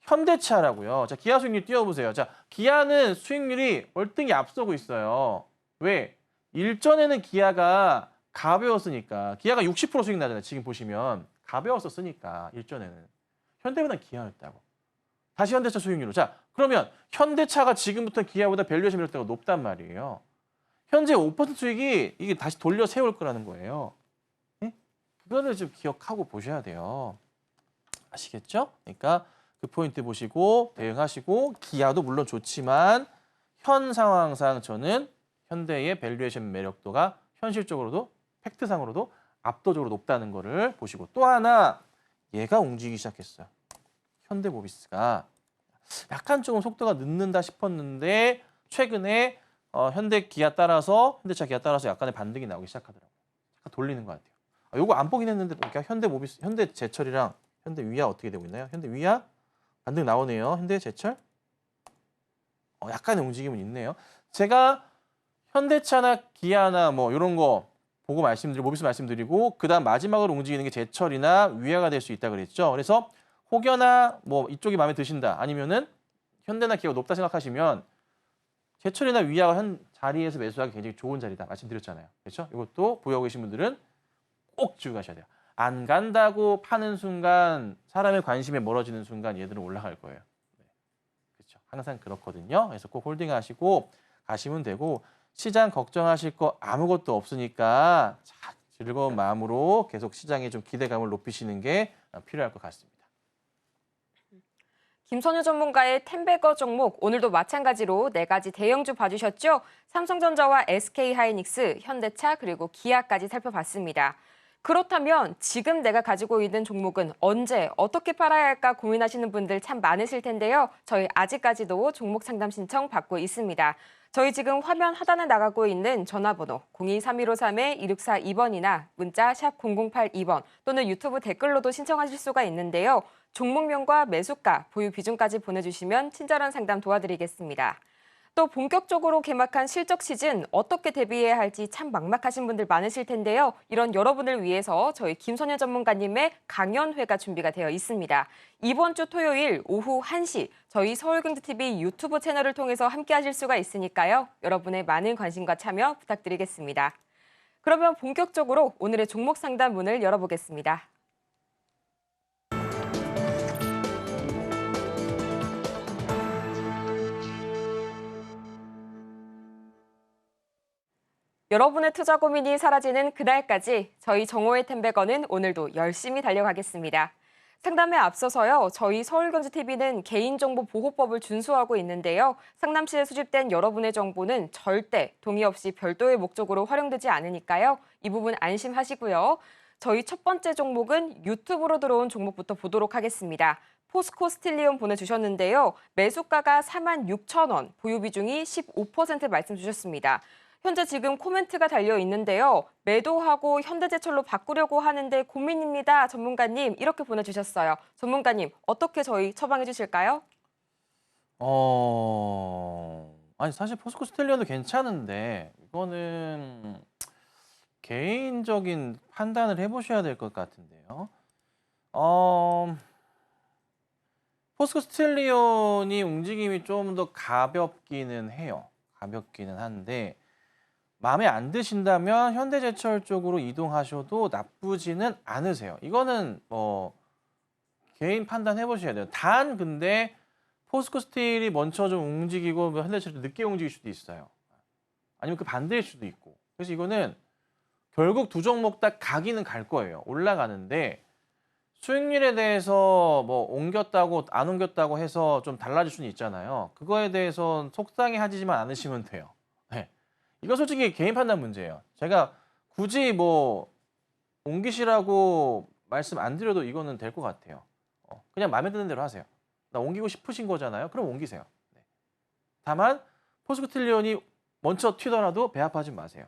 현대차라고요. 자, 기아 수익률 띄워보세요. 자, 기아는 수익률이 월등히 앞서고 있어요. 왜? 일전에는 기아가 가벼웠으니까. 기아가 60% 수익 나잖아요. 지금 보시면. 가벼웠었으니까, 일전에는. 현대보다 기아였다고. 다시 현대차 수익률로. 자, 그러면 현대차가 지금부터 기아보다 밸류에이션 매력도가 높단 말이에요. 현재 5% 수익이 이게 다시 돌려 세울 거라는 거예요. 네? 그거를 좀 기억하고 보셔야 돼요. 아시겠죠? 그러니까 그 포인트 보시고 대응하시고 기아도 물론 좋지만 현 상황상 저는 현대의 밸류에이션 매력도가 현실적으로도 팩트상으로도 압도적으로 높다는 거를 보시고 또 하나 얘가 움직이기 시작했어요. 현대모비스가 약간 조금 속도가 늦는다 싶었는데 최근에 현대 기아 따라서 현대차 기아 따라서 약간의 반등이 나오기 시작하더라고요. 약간 돌리는 것 같아요. 요거 안 보긴 했는데 현대모비스, 현대제철이랑 현대위아 어떻게 되고 있나요? 현대위아 반등 나오네요. 현대제철 약간의 움직임은 있네요. 제가 현대차나 기아나 뭐 이런 거 보고 말씀드리고 모비스 말씀드리고 그다음 마지막으로 움직이는 게 제철이나 위아가 될 수 있다 그랬죠. 그래서 혹여나 뭐 이쪽이 마음에 드신다 아니면은 현대나 기아가 높다 생각하시면 제철이나 위아가 현 자리에서 매수하기 굉장히 좋은 자리다 말씀드렸잖아요. 그렇죠? 이것도 보유하고 계신 분들은 꼭 지고 가셔야 돼요. 안 간다고 파는 순간 사람의 관심에 멀어지는 순간 얘들은 올라갈 거예요. 네. 그렇죠? 항상 그렇거든요. 그래서 꼭 홀딩하시고 가시면 되고 시장 걱정하실 거 아무것도 없으니까 즐거운 마음으로 계속 시장에 좀 기대감을 높이시는 게 필요할 것 같습니다. 김선유 전문가의 텐베거 종목 오늘도 마찬가지로 4가지 대형주 봐주셨죠? 삼성전자와 SK하이닉스, 현대차 그리고 기아까지 살펴봤습니다. 그렇다면 지금 내가 가지고 있는 종목은 언제 어떻게 팔아야 할까 고민하시는 분들 참 많으실 텐데요. 저희 아직까지도 종목 상담 신청 받고 있습니다. 저희 지금 화면 하단에 나가고 있는 전화번호 02-3153-2642번이나 문자 샵 0082번 또는 유튜브 댓글로도 신청하실 수가 있는데요. 종목명과 매수가, 보유 비중까지 보내주시면 친절한 상담 도와드리겠습니다. 또 본격적으로 개막한 실적 시즌 어떻게 대비해야 할지 참 막막하신 분들 많으실 텐데요. 이런 여러분을 위해서 저희 김선현 전문가님의 강연회가 준비가 되어 있습니다. 이번 주 토요일 오후 1시 저희 서울경제TV 유튜브 채널을 통해서 함께 하실 수가 있으니까요. 여러분의 많은 관심과 참여 부탁드리겠습니다. 그러면 본격적으로 오늘의 종목 상담 문을 열어보겠습니다. 여러분의 투자 고민이 사라지는 그날까지 저희 정오의 템베거는 오늘도 열심히 달려가겠습니다. 상담에 앞서서요, 저희 서울경제TV는 개인정보보호법을 준수하고 있는데요. 상담시에 수집된 여러분의 정보는 절대 동의 없이 별도의 목적으로 활용되지 않으니까요. 이 부분 안심하시고요. 저희 첫 번째 종목은 유튜브로 들어온 종목부터 보도록 하겠습니다. 포스코 스틸리온 보내주셨는데요. 매수가가 46,000원, 보유 비중이 15% 말씀 주셨습니다. 현재 지금 코멘트가 달려 있는데요. 매도하고 현대제철로 바꾸려고 하는데 고민입니다. 전문가님 이렇게 보내주셨어요. 전문가님 어떻게 저희 처방해 주실까요? 아니 사실 포스코 스텔리온도 괜찮은데 이거는 개인적인 판단을 해보셔야 될 것 같은데요. 포스코 스텔리온이 움직임이 좀 더 가볍기는 해요. 가볍기는 한데 마음에 안 드신다면 현대제철 쪽으로 이동하셔도 나쁘지는 않으세요. 이거는 개인 판단해 보셔야 돼요. 단 근데 포스코 스틸이 먼저 좀 움직이고 현대제철이 늦게 움직일 수도 있어요. 아니면 그 반대일 수도 있고. 그래서 이거는 결국 두 종목 다 가기는 갈 거예요. 올라가는데 수익률에 대해서 뭐 옮겼다고 안 옮겼다고 해서 좀 달라질 수는 있잖아요. 그거에 대해서 속상해하지만 않으시면 돼요. 네. 이거 솔직히 개인 판단 문제예요. 제가 굳이 뭐 옮기시라고 말씀 안 드려도 이거는 될 것 같아요. 그냥 마음에 드는 대로 하세요. 나 옮기고 싶으신 거잖아요. 그럼 옮기세요. 네. 다만 포스코 스틸리온이 먼저 튀더라도 배 아파하지 마세요.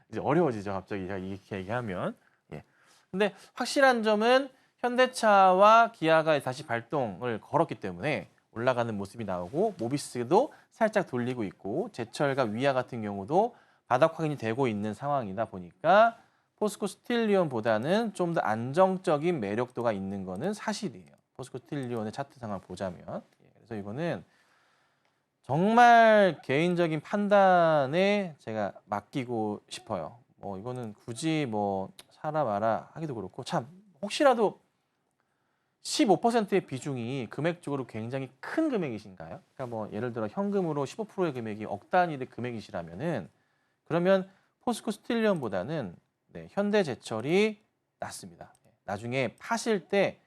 이제 어려워지죠. 갑자기 제가 이렇게 얘기하면. 예. 근데 확실한 점은 현대차와 기아가 다시 발동을 걸었기 때문에 올라가는 모습이 나오고 모비스도 살짝 돌리고 있고 제철과 위아 같은 경우도 바닥 확인이 되고 있는 상황이다 보니까 포스코 스틸리온보다는 좀 더 안정적인 매력도가 있는 거는 사실이에요. 포스코 스틸리온의 차트 상황을 보자면. 그래서 이거는 정말 개인적인 판단에 제가 맡기고 싶어요. 뭐 이거는 굳이 뭐 사라 마라 하기도 그렇고 참 혹시라도 15%의 비중이 금액적으로 굉장히 큰 금액이신가요? 그러니까 뭐 예를 들어 현금으로 15%의 금액이 억 단위의 금액이시라면은 그러면 포스코 스틸리온보다는 네, 현대제철이 낫습니다. 나중에 파실 때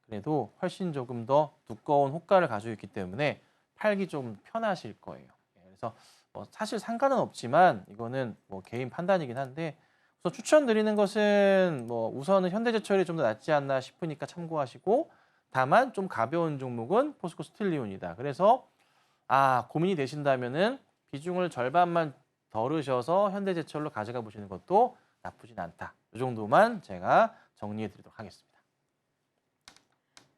그래도 훨씬 조금 더 두꺼운 호가를 가지고 있기 때문에 팔기 좀 편하실 거예요. 그래서 뭐 사실 상관은 없지만 이거는 뭐 개인 판단이긴 한데 우선 추천드리는 것은 뭐 우선은 현대제철이 좀 더 낫지 않나 싶으니까 참고하시고 다만 좀 가벼운 종목은 포스코 스틸리온이다. 그래서 고민이 되신다면은 비중을 절반만 덜으셔서 현대제철로 가져가 보시는 것도 나쁘진 않다. 이 정도만 제가 정리해 드리도록 하겠습니다.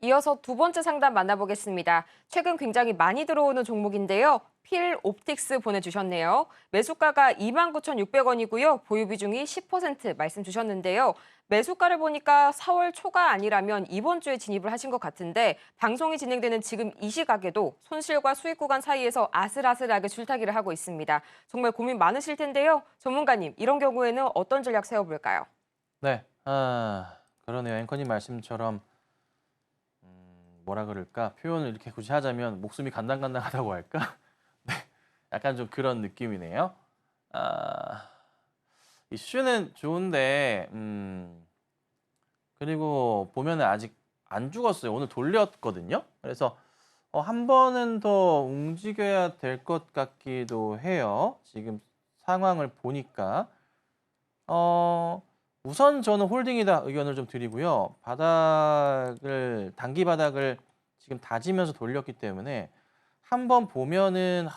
이어서 두 번째 상담 만나보겠습니다. 최근 굉장히 많이 들어오는 종목인데요. 필 옵틱스 보내주셨네요. 매수가가 29,600원이고요. 보유 비중이 10% 말씀 주셨는데요. 매수가를 보니까 4월 초가 아니라면 이번 주에 진입을 하신 것 같은데 방송이 진행되는 지금 이 시각에도 손실과 수익 구간 사이에서 아슬아슬하게 줄타기를 하고 있습니다. 정말 고민 많으실 텐데요. 전문가님, 이런 경우에는 어떤 전략 세워볼까요? 네, 그러네요. 앵커님 말씀처럼 뭐라 그럴까? 표현을 이렇게 굳이 하자면 목숨이 간당간당하다고 할까? 네, 약간 좀 그런 느낌이네요. 이슈는 좋은데 그리고 보면은 아직 안 죽었어요. 오늘 돌렸거든요. 그래서 한 번은 더 움직여야 될 것 같기도 해요. 지금 상황을 보니까 우선 저는 홀딩이다 의견을 좀 드리고요. 단기 바닥을 지금 다지면서 돌렸기 때문에 한번 보면은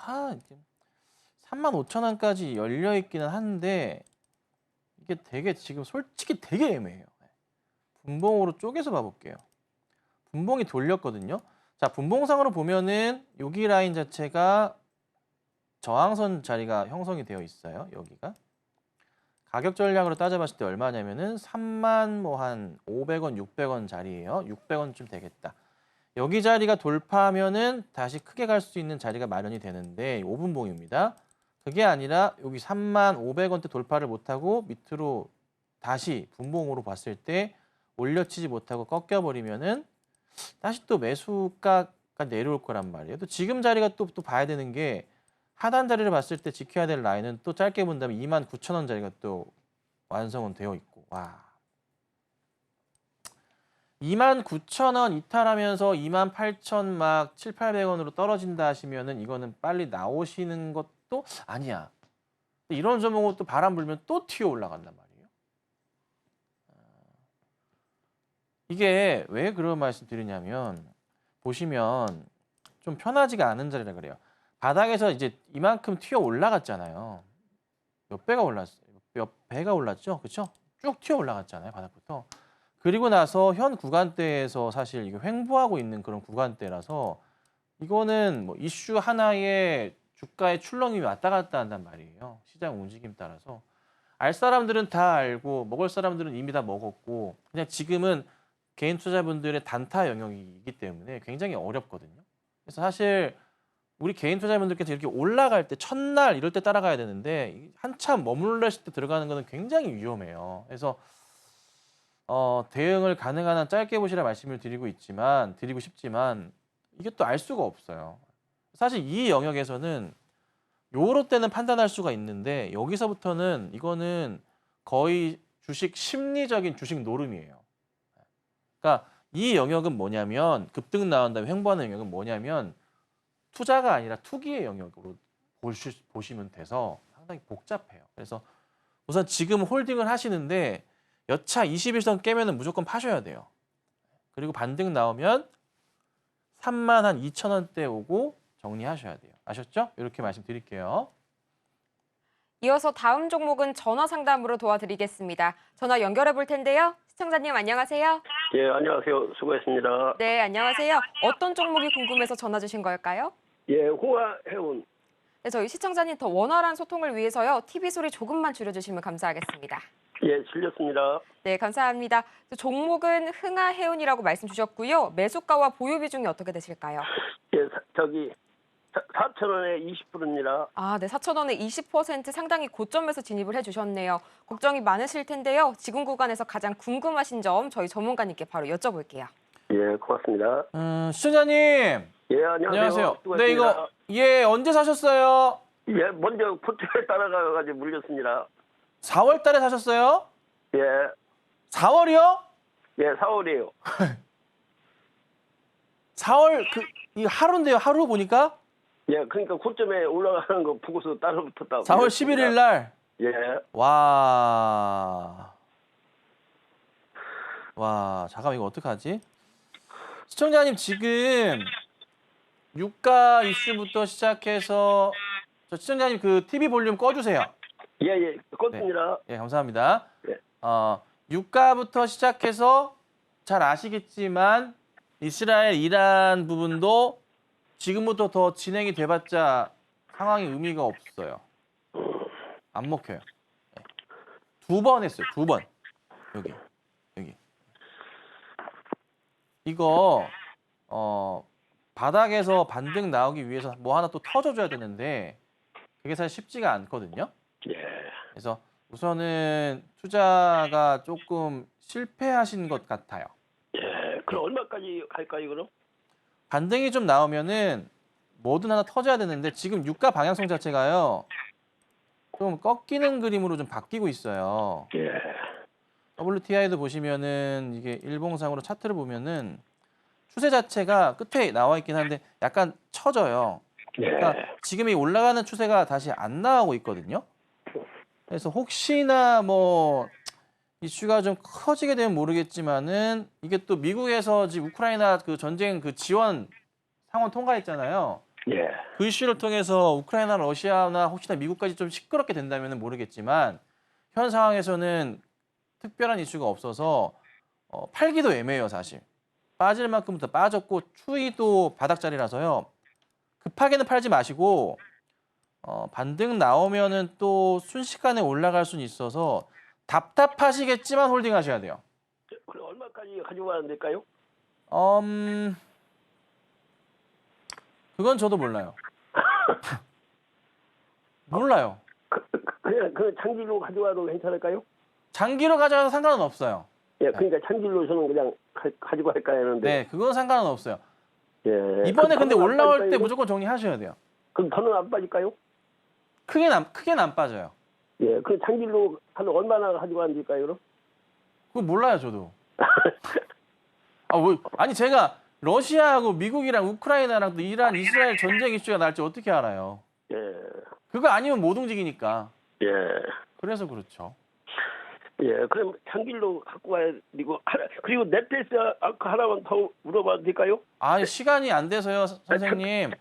35,000원까지 열려 있기는 한데 이게 되게 지금 솔직히 되게 애매해요. 분봉으로 쪼개서 봐볼게요. 분봉이 돌렸거든요. 자, 분봉상으로 보면은 여기 라인 자체가 저항선 자리가 형성이 되어 있어요. 여기가. 가격 전략으로 따져봤을 때 얼마냐면은 3만 뭐 한 500원, 600원 자리예요. 600원쯤 되겠다. 여기 자리가 돌파하면은 다시 크게 갈 수 있는 자리가 마련이 되는데 5분봉입니다. 그게 아니라 여기 3만 500원대 돌파를 못하고 밑으로 다시 분봉으로 봤을 때 올려치지 못하고 꺾여버리면은 다시 또 매수가가 내려올 거란 말이에요. 또 지금 자리가 또 봐야 되는 게 하단 자리를 봤을 때 지켜야 될 라인은 또 짧게 본다면 29,000원 자리가 또 완성은 되어 있고 와 29,000원 이탈하면서 28,000 막 7, 800원으로 떨어진다 하시면은 이거는 빨리 나오시는 것도 아니야. 이런 종목은 또 바람 불면 또 튀어 올라간단 말이에요. 이게 왜 그런 말씀 드리냐면 보시면 좀 편하지가 않은 자리라 그래요. 바닥에서 이제 이만큼 튀어 올라갔잖아요. 몇 배가 올랐어요? 몇 배가 올랐죠? 그렇죠? 쭉 튀어 올라갔잖아요. 바닥부터. 그리고 나서 현 구간대에서 사실 이게 횡보하고 있는 그런 구간대라서 이거는 뭐 이슈 하나에 주가의 출렁임이 왔다 갔다 한단 말이에요. 시장 움직임 따라서. 알 사람들은 다 알고 먹을 사람들은 이미 다 먹었고 그냥 지금은 개인 투자분들의 단타 영역이기 때문에 굉장히 어렵거든요. 그래서 사실 우리 개인 투자분들께서 이렇게 올라갈 때 첫날 이럴 때 따라가야 되는데 한참 머물렀을 때 들어가는 거는 굉장히 위험해요. 그래서 대응을 가능한 한 짧게 보시라 말씀을 드리고 싶지만 이게 또 알 수가 없어요. 사실 이 영역에서는 요럴 때는 판단할 수가 있는데 여기서부터는 이거는 거의 주식 심리적인 주식 노름이에요. 그러니까 이 영역은 뭐냐면 급등 나온 다음에 횡보하는 영역은 뭐냐면 투자가 아니라 투기의 영역으로 보시면 돼서 상당히 복잡해요. 그래서 우선 지금 홀딩을 하시는데 여차 21선 깨면은 무조건 파셔야 돼요. 그리고 반등 나오면 3만 한 2,000원대 오고 정리하셔야 돼요. 아셨죠? 이렇게 말씀드릴게요. 이어서 다음 종목은 전화 상담으로 도와드리겠습니다. 전화 연결해 볼 텐데요. 시청자님 안녕하세요. 예, 안녕하세요. 수고했습니다. 네, 안녕하세요. 어떤 종목이 궁금해서 전화 주신 걸까요? 예, 호화해운. 네, 저희 시청자님 더 원활한 소통을 위해서요. TV 소리 조금만 줄여주시면 감사하겠습니다. 예, 실렸습니다. 네, 감사합니다. 종목은 흥하해운이라고 말씀 주셨고요. 매수가와 보유 비중이 어떻게 되실까요? 예, 4,000원에 20%입니다. 아, 네, 4,000원에 20% 상당히 고점에서 진입을 해주셨네요. 걱정이 많으실 텐데요. 지금 구간에서 가장 궁금하신 점 저희 전문가님께 바로 여쭤볼게요. 예, 고맙습니다. 시청자님. 예, 안녕하세요. 네, 이거 언제 사셨어요? 예, 먼저 포트에 따라가가지고 물렸습니다. 4월 달에 사셨어요? 예, 4월이요? 예, 4월이에요. 4월 이 하루인데요. 하루 보니까 예, 그러니까 고점에 올라가는 거 보고서 따라 붙었다. 4월 11일 날. 예, 와, 잠깐만 이거 어떡하지? 시청자님 지금 유가 이슈부터 시작해서 시청자님 그 TV 볼륨 꺼주세요. 예, 예, 껐습니다. 예, 감사합니다. 예. 유가부터 시작해서 잘 아시겠지만 이스라엘, 이란 부분도 지금부터 더 진행이 돼봤자 상황이 의미가 없어요. 안 먹혀요. 네. 2번 했어요. 2번. 여기. 이거 바닥에서 반등 나오기 위해서 뭐 하나 또 터져줘야 되는데 그게 사실 쉽지가 않거든요. 예, 그래서 우선은 투자가 조금 실패하신 것 같아요. 예, 그럼 얼마까지 갈까요, 그럼? 반등이 좀 나오면은 뭐든 하나 터져야 되는데 지금 유가 방향성 자체가요. 좀 꺾이는 그림으로 좀 바뀌고 있어요. 예, WTI도 보시면은 이게 일봉상으로 차트를 보면은 추세 자체가 끝에 나와 있긴 한데 약간 처져요. 그러니까 지금 이 올라가는 추세가 다시 안 나오고 있거든요. 그래서 혹시나 뭐 이슈가 좀 커지게 되면 모르겠지만은 이게 또 미국에서 지금 우크라이나 그 전쟁 그 지원 상원 통과했잖아요. 예, 그 이슈를 통해서 우크라이나, 러시아나 혹시나 미국까지 좀 시끄럽게 된다면 모르겠지만 현 상황에서는 특별한 이슈가 없어서 팔기도 애매해요, 사실. 빠질 만큼부터 빠졌고 추이도 바닥자리라서요. 급하게는 팔지 마시고 반등 나오면은 또 순식간에 올라갈 수는 있어서 답답하시겠지만 홀딩하셔야 돼요. 그럼 얼마까지 가지고 가야 될까요? 그건 저도 몰라요. 몰라요. 그냥 그 장기로 가져가도 괜찮을까요? 장기로 가져가도 상관은 없어요. 예, 그러니까 장기로 저는 그냥 가지고 할까 하는데. 네, 그건 상관은 없어요. 예. 이번에 근데 더는 안 올라올 빠질까요? 때 무조건 정리하셔야 돼요. 그럼 더는 안 빠질까요? 크게는 안 빠져요. 예, 그 장기로 한 얼마나 가지고 가야 될까요, 그럼? 그거 몰라요, 저도. 아니 제가 러시아하고 미국이랑 우크라이나랑 또 이란, 이스라엘 전쟁 이슈가 날지 어떻게 알아요? 예, 그거 아니면 못 움직이니까. 예, 그래서 그렇죠. 예. 그럼 장기로 갖고 가야 되고 그리고 넷플릭스 아까 하나만 더 물어봐도 될까요? 아, 시간이 안 돼서요, 선생님.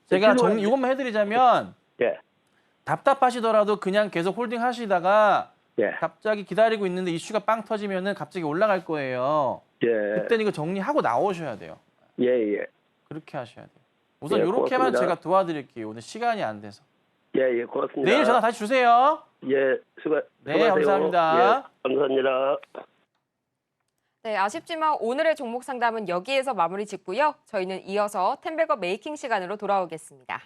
제가 이것만 해드리자면 예, 답답하시더라도 그냥 계속 홀딩 하시다가 예, 갑자기 기다리고 있는데 이슈가 빵 터지면은 갑자기 올라갈 거예요. 예, 그때는 이거 정리하고 나오셔야 돼요. 예, 예, 그렇게 하셔야 돼요. 우선 예, 이렇게만 고맙습니다. 제가 도와드릴게요. 오늘 시간이 안 돼서. 예, 예, 고맙습니다. 내일 전화 다시 주세요. 예, 네, 수고하세요. 감사합니다. 예, 감사합니다. 네, 아쉽지만 오늘의 종목 상담은 여기에서 마무리 짓고요. 저희는 이어서 텐베거 메이킹 시간으로 돌아오겠습니다.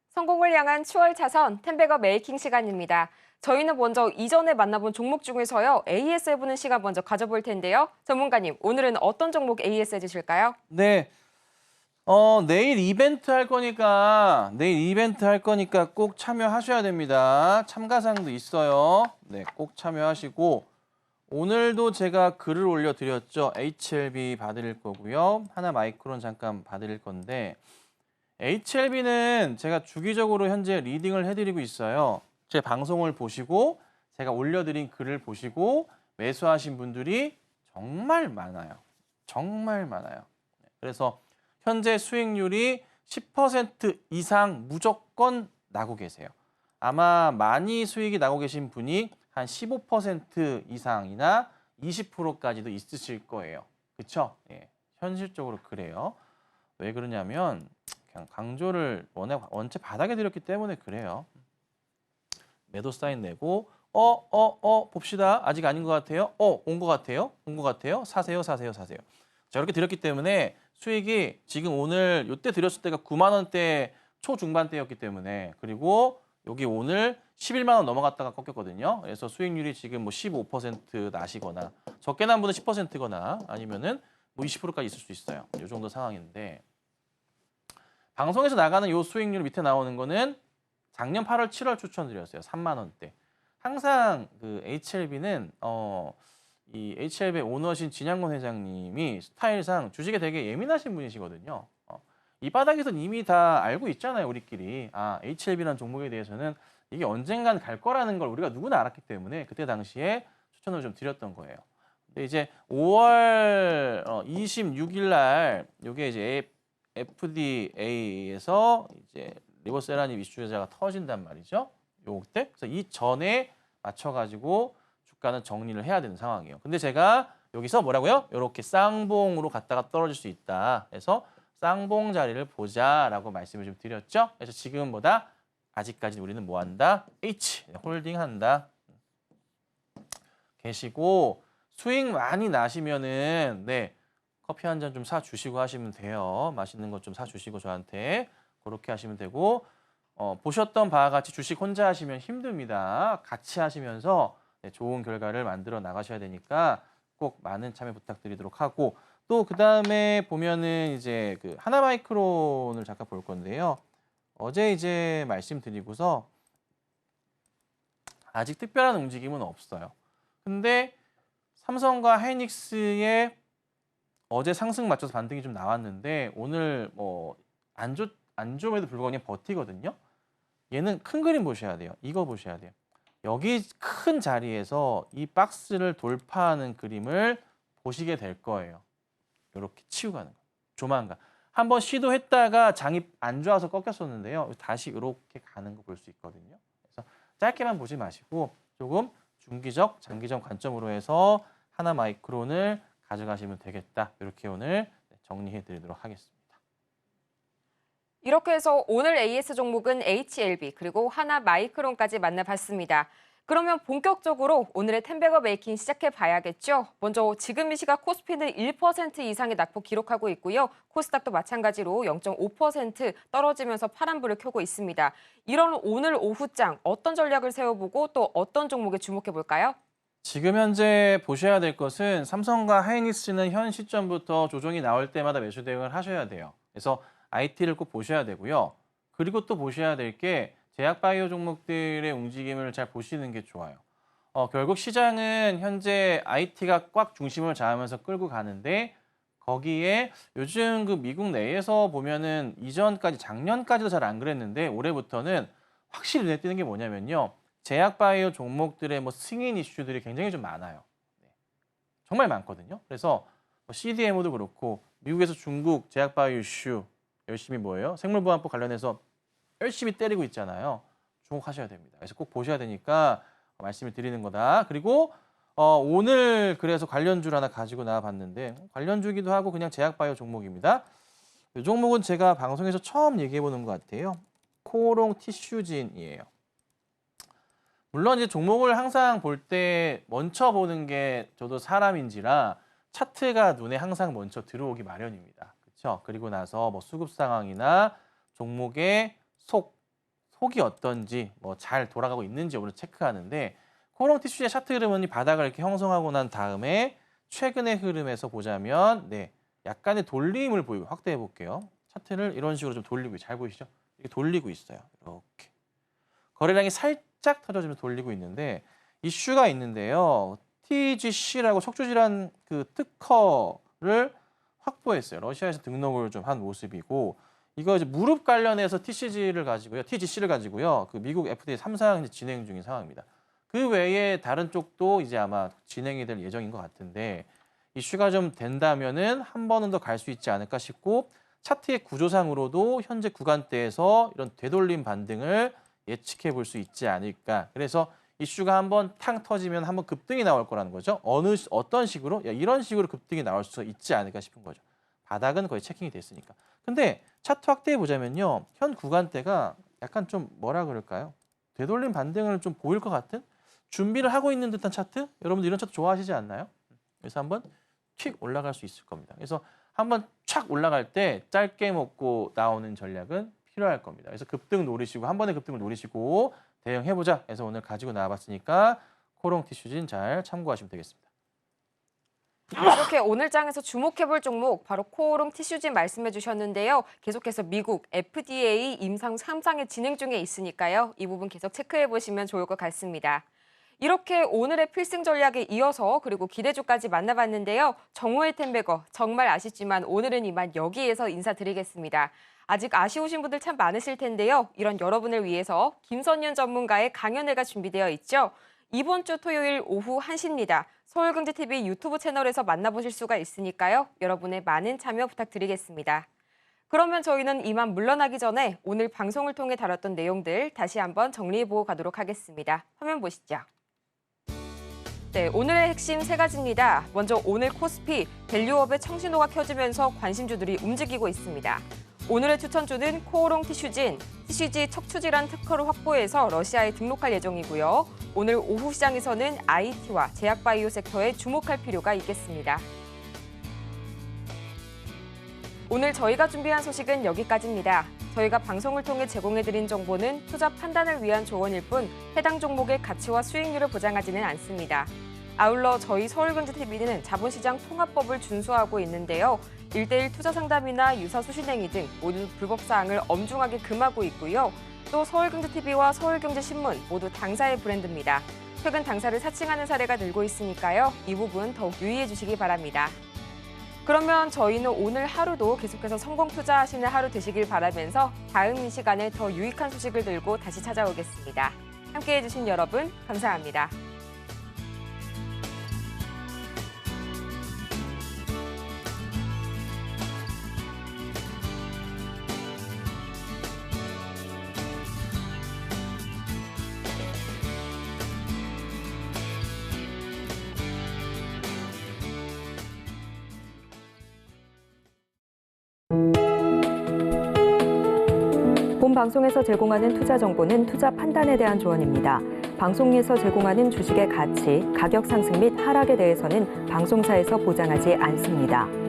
성공을 향한 추월 차선 텐베거 메이킹 시간입니다. 저희는 먼저 이전에 만나본 종목 중에서요. AS 해보는 시간 먼저 가져볼 텐데요. 전문가님, 오늘은 어떤 종목 AS 해주실까요? 네. 내일 이벤트 할 거니까 꼭 참여하셔야 됩니다. 참가상도 있어요. 네, 꼭 참여하시고 오늘도 제가 글을 올려드렸죠. HLB 받을 거고요. 하나 마이크론 잠깐 받을 건데 HLB는 제가 주기적으로 현재 리딩을 해드리고 있어요. 제 방송을 보시고 제가 올려드린 글을 보시고 매수하신 분들이 정말 많아요. 정말 많아요. 그래서 현재 수익률이 10% 이상 무조건 나고 계세요. 아마 많이 수익이 나고 계신 분이 한 15% 이상이나 20%까지도 있으실 거예요. 그렇죠? 예, 현실적으로 그래요. 왜 그러냐면 그냥 강조를 원체 바닥에 드렸기 때문에 그래요. 매도 사인 내고 봅시다. 아직 아닌 것 같아요. 온 것 같아요. 온 것 같아요. 사세요. 자, 이렇게 드렸기 때문에 수익이 지금 오늘 이때 드렸을 때가 9만 원대 초중반대였기 때문에 그리고 여기 오늘 11만 원 넘어갔다가 꺾였거든요. 그래서 수익률이 지금 뭐 15% 나시거나 적게 난 분은 10%거나 아니면은 뭐 20%까지 있을 수 있어요. 이 정도 상황인데 방송에서 나가는 요 수익률 밑에 나오는 거는 작년 8월, 7월 추천드렸어요. 3만 원대. 항상 그 HLB는 이 HLB 오너신 진양권 회장님이 스타일상 주식에 되게 예민하신 분이시거든요. 이 바닥에서는 이미 다 알고 있잖아요, 우리끼리. HLB라는 종목에 대해서는 이게 언젠간 갈 거라는 걸 우리가 누구나 알았기 때문에 그때 당시에 추천을 좀 드렸던 거예요. 근데 이제 5월 26일 날 이게 이제 FDA에서 이제 리버세라님 이슈자가 터진단 말이죠. 요때 그래서 이 전에 맞춰가지고 주가는 정리를 해야 되는 상황이에요. 근데 제가 여기서 뭐라고요? 이렇게 쌍봉으로 갔다가 떨어질 수 있다. 그래서 쌍봉 자리를 보자라고 말씀을 좀 드렸죠. 그래서 지금보다 아직까지 우리는 뭐 한다? 홀딩한다. 계시고 수익 많이 나시면은 커피 한 잔 좀 사 주시고 하시면 돼요. 맛있는 것 좀 사 주시고 저한테 그렇게 하시면 되고 보셨던 바와 같이 주식 혼자 하시면 힘듭니다. 같이 하시면서 좋은 결과를 만들어 나가셔야 되니까 꼭 많은 참여 부탁드리도록 하고 또 그다음에 보면은 이제 그 하나마이크론을 잠깐 볼 건데요. 어제 이제 말씀드리고서 아직 특별한 움직임은 없어요. 근데 삼성과 하이닉스의 어제 상승 맞춰서 반등이 좀 나왔는데 오늘 뭐 안 좋음에도 불구하고 그냥 버티거든요. 얘는 큰 그림 보셔야 돼요. 이거 보셔야 돼요. 여기 큰 자리에서 이 박스를 돌파하는 그림을 보시게 될 거예요. 이렇게 치고 가는 거. 조만간. 한번 시도했다가 장이 안 좋아서 꺾였었는데요. 다시 이렇게 가는 거 볼 수 있거든요. 그래서 짧게만 보지 마시고 조금 중기적, 장기적 관점으로 해서 하나마이크론을 가져가시면 되겠다. 이렇게 오늘 정리해 드리도록 하겠습니다. 이렇게 해서 오늘 AS 종목은 HLB 그리고 하나마이크론까지 만나봤습니다. 그러면 본격적으로 오늘의 텐베거 메이킹 시작해 봐야겠죠. 먼저 지금 이 시각 코스피는 1% 이상의 낙폭 기록하고 있고요. 코스닥도 마찬가지로 0.5% 떨어지면서 파란불을 켜고 있습니다. 이런 오늘 오후장 어떤 전략을 세워보고 또 어떤 종목에 주목해 볼까요? 지금 현재 보셔야 될 것은 삼성과 하이닉스는 현 시점부터 조정이 나올 때마다 매수 대응을 하셔야 돼요. 그래서 IT를 꼭 보셔야 되고요. 그리고 또 보셔야 될 게 제약바이오 종목들의 움직임을 잘 보시는 게 좋아요. 결국 시장은 현재 IT가 꽉 중심을 잡으면서 끌고 가는데 거기에 요즘 그 미국 내에서 보면은 이전까지 작년까지도 잘 안 그랬는데 올해부터는 확실히 눈에 띄는 게 뭐냐면요. 제약바이오 종목들의 뭐 승인 이슈들이 굉장히 좀 많아요. 정말 많거든요. 그래서 CDMO도 그렇고 미국에서 중국 제약바이오 이슈 열심히 뭐예요? 생물보안법 관련해서 열심히 때리고 있잖아요. 주목하셔야 됩니다. 그래서 꼭 보셔야 되니까 말씀을 드리는 거다. 그리고 오늘 그래서 관련주를 하나 가지고 나와봤는데 관련주기도 하고 그냥 제약바이오 종목입니다. 이 종목은 제가 방송에서 처음 얘기해보는 것 같아요. 코오롱 티슈진이에요. 물론 이제 종목을 항상 볼 때 먼저 보는 게 저도 사람인지라 차트가 눈에 항상 먼저 들어오기 마련입니다. 그렇죠? 그리고 나서 뭐 수급 상황이나 종목의 속이 어떤지 뭐 잘 돌아가고 있는지 오늘 체크하는데 코오롱 티슈의 차트 흐름은 이 바닥을 이렇게 형성하고 난 다음에 최근의 흐름에서 보자면 약간의 돌림을 보이고 확대해 볼게요. 차트를 이런 식으로 좀 돌리고 잘 보이시죠? 이렇게 돌리고 있어요. 이렇게 거래량이 살짝 터져주면서 돌리고 있는데 이슈가 있는데요. TGC라고 척추질환 그 특허를 확보했어요. 러시아에서 등록을 좀 한 모습이고 이거 이제 무릎 관련해서 TCG를 가지고요. 그 미국 FDA 3상 진행 중인 상황입니다. 그 외에 다른 쪽도 이제 아마 진행이 될 예정인 것 같은데 이슈가 좀 된다면은 한 번은 더 갈 수 있지 않을까 싶고 차트의 구조상으로도 현재 구간대에서 이런 되돌림 반등을 예측해 볼 수 있지 않을까. 그래서 이슈가 한번 탕 터지면 한번 급등이 나올 거라는 거죠. 어떤 식으로? 이런 식으로 급등이 나올 수 있지 않을까 싶은 거죠. 바닥은 거의 체킹이 됐으니까. 근데 차트 확대해 보자면요. 현 구간대가 약간 좀 뭐라 그럴까요? 되돌림 반등을 좀 보일 것 같은? 준비를 하고 있는 듯한 차트? 여러분들 이런 차트 좋아하시지 않나요? 그래서 한번 휙 올라갈 수 있을 겁니다. 그래서 한번 촥 올라갈 때 짧게 먹고 나오는 전략은 필요할 겁니다. 그래서 급등 노리시고 한 번에 급등을 노리시고 대응해보자. 그래서 오늘 가지고 나와봤으니까 코오롱 티슈진 잘 참고하시면 되겠습니다. 이렇게 오늘 장에서 주목해볼 종목 바로 코오롱 티슈진 말씀해 주셨는데요. 계속해서 미국 FDA 임상 3상에 진행 중에 있으니까요. 이 부분 계속 체크해 보시면 좋을 것 같습니다. 이렇게 오늘의 필승 전략에 이어서 그리고 기대주까지 만나봤는데요. 정오의 텐베거 정말 아쉽지만 오늘은 이만 여기에서 인사드리겠습니다. 아직 아쉬우신 분들 참 많으실 텐데요. 이런 여러분을 위해서 김선윤 전문가의 강연회가 준비되어 있죠. 이번 주 토요일 오후 1시입니다. 서울경제TV 유튜브 채널에서 만나보실 수가 있으니까요. 여러분의 많은 참여 부탁드리겠습니다. 그러면 저희는 이만 물러나기 전에 오늘 방송을 통해 다뤘던 내용들 다시 한번 정리해보고 가도록 하겠습니다. 화면 보시죠. 네, 오늘의 핵심 세 가지입니다. 먼저 오늘 코스피, 밸류업의 청신호가 켜지면서 관심주들이 움직이고 있습니다. 오늘의 추천주는 코오롱 티슈진, TCG 척추질환 특허를 확보해서 러시아에 등록할 예정이고요. 오늘 오후 시장에서는 IT와 제약바이오 섹터에 주목할 필요가 있겠습니다. 오늘 저희가 준비한 소식은 여기까지입니다. 저희가 방송을 통해 제공해드린 정보는 투자 판단을 위한 조언일 뿐 해당 종목의 가치와 수익률을 보장하지는 않습니다. 아울러 저희 서울경제TV는 자본시장 통합법을 준수하고 있는데요. 1:1 투자 상담이나 유사 수신행위 등 모두 불법 사항을 엄중하게 금하고 있고요. 또 서울경제TV와 서울경제신문 모두 당사의 브랜드입니다. 최근 당사를 사칭하는 사례가 늘고 있으니까요. 이 부분 더욱 유의해 주시기 바랍니다. 그러면 저희는 오늘 하루도 계속해서 성공 투자하시는 하루 되시길 바라면서 다음 이 시간에 더 유익한 소식을 들고 다시 찾아오겠습니다. 함께해 주신 여러분 감사합니다. 본 방송에서 제공하는 투자 정보는 투자 판단에 대한 조언입니다. 방송에서 제공하는 주식의 가치, 가격 상승 및 하락에 대해서는 방송사에서 보장하지 않습니다.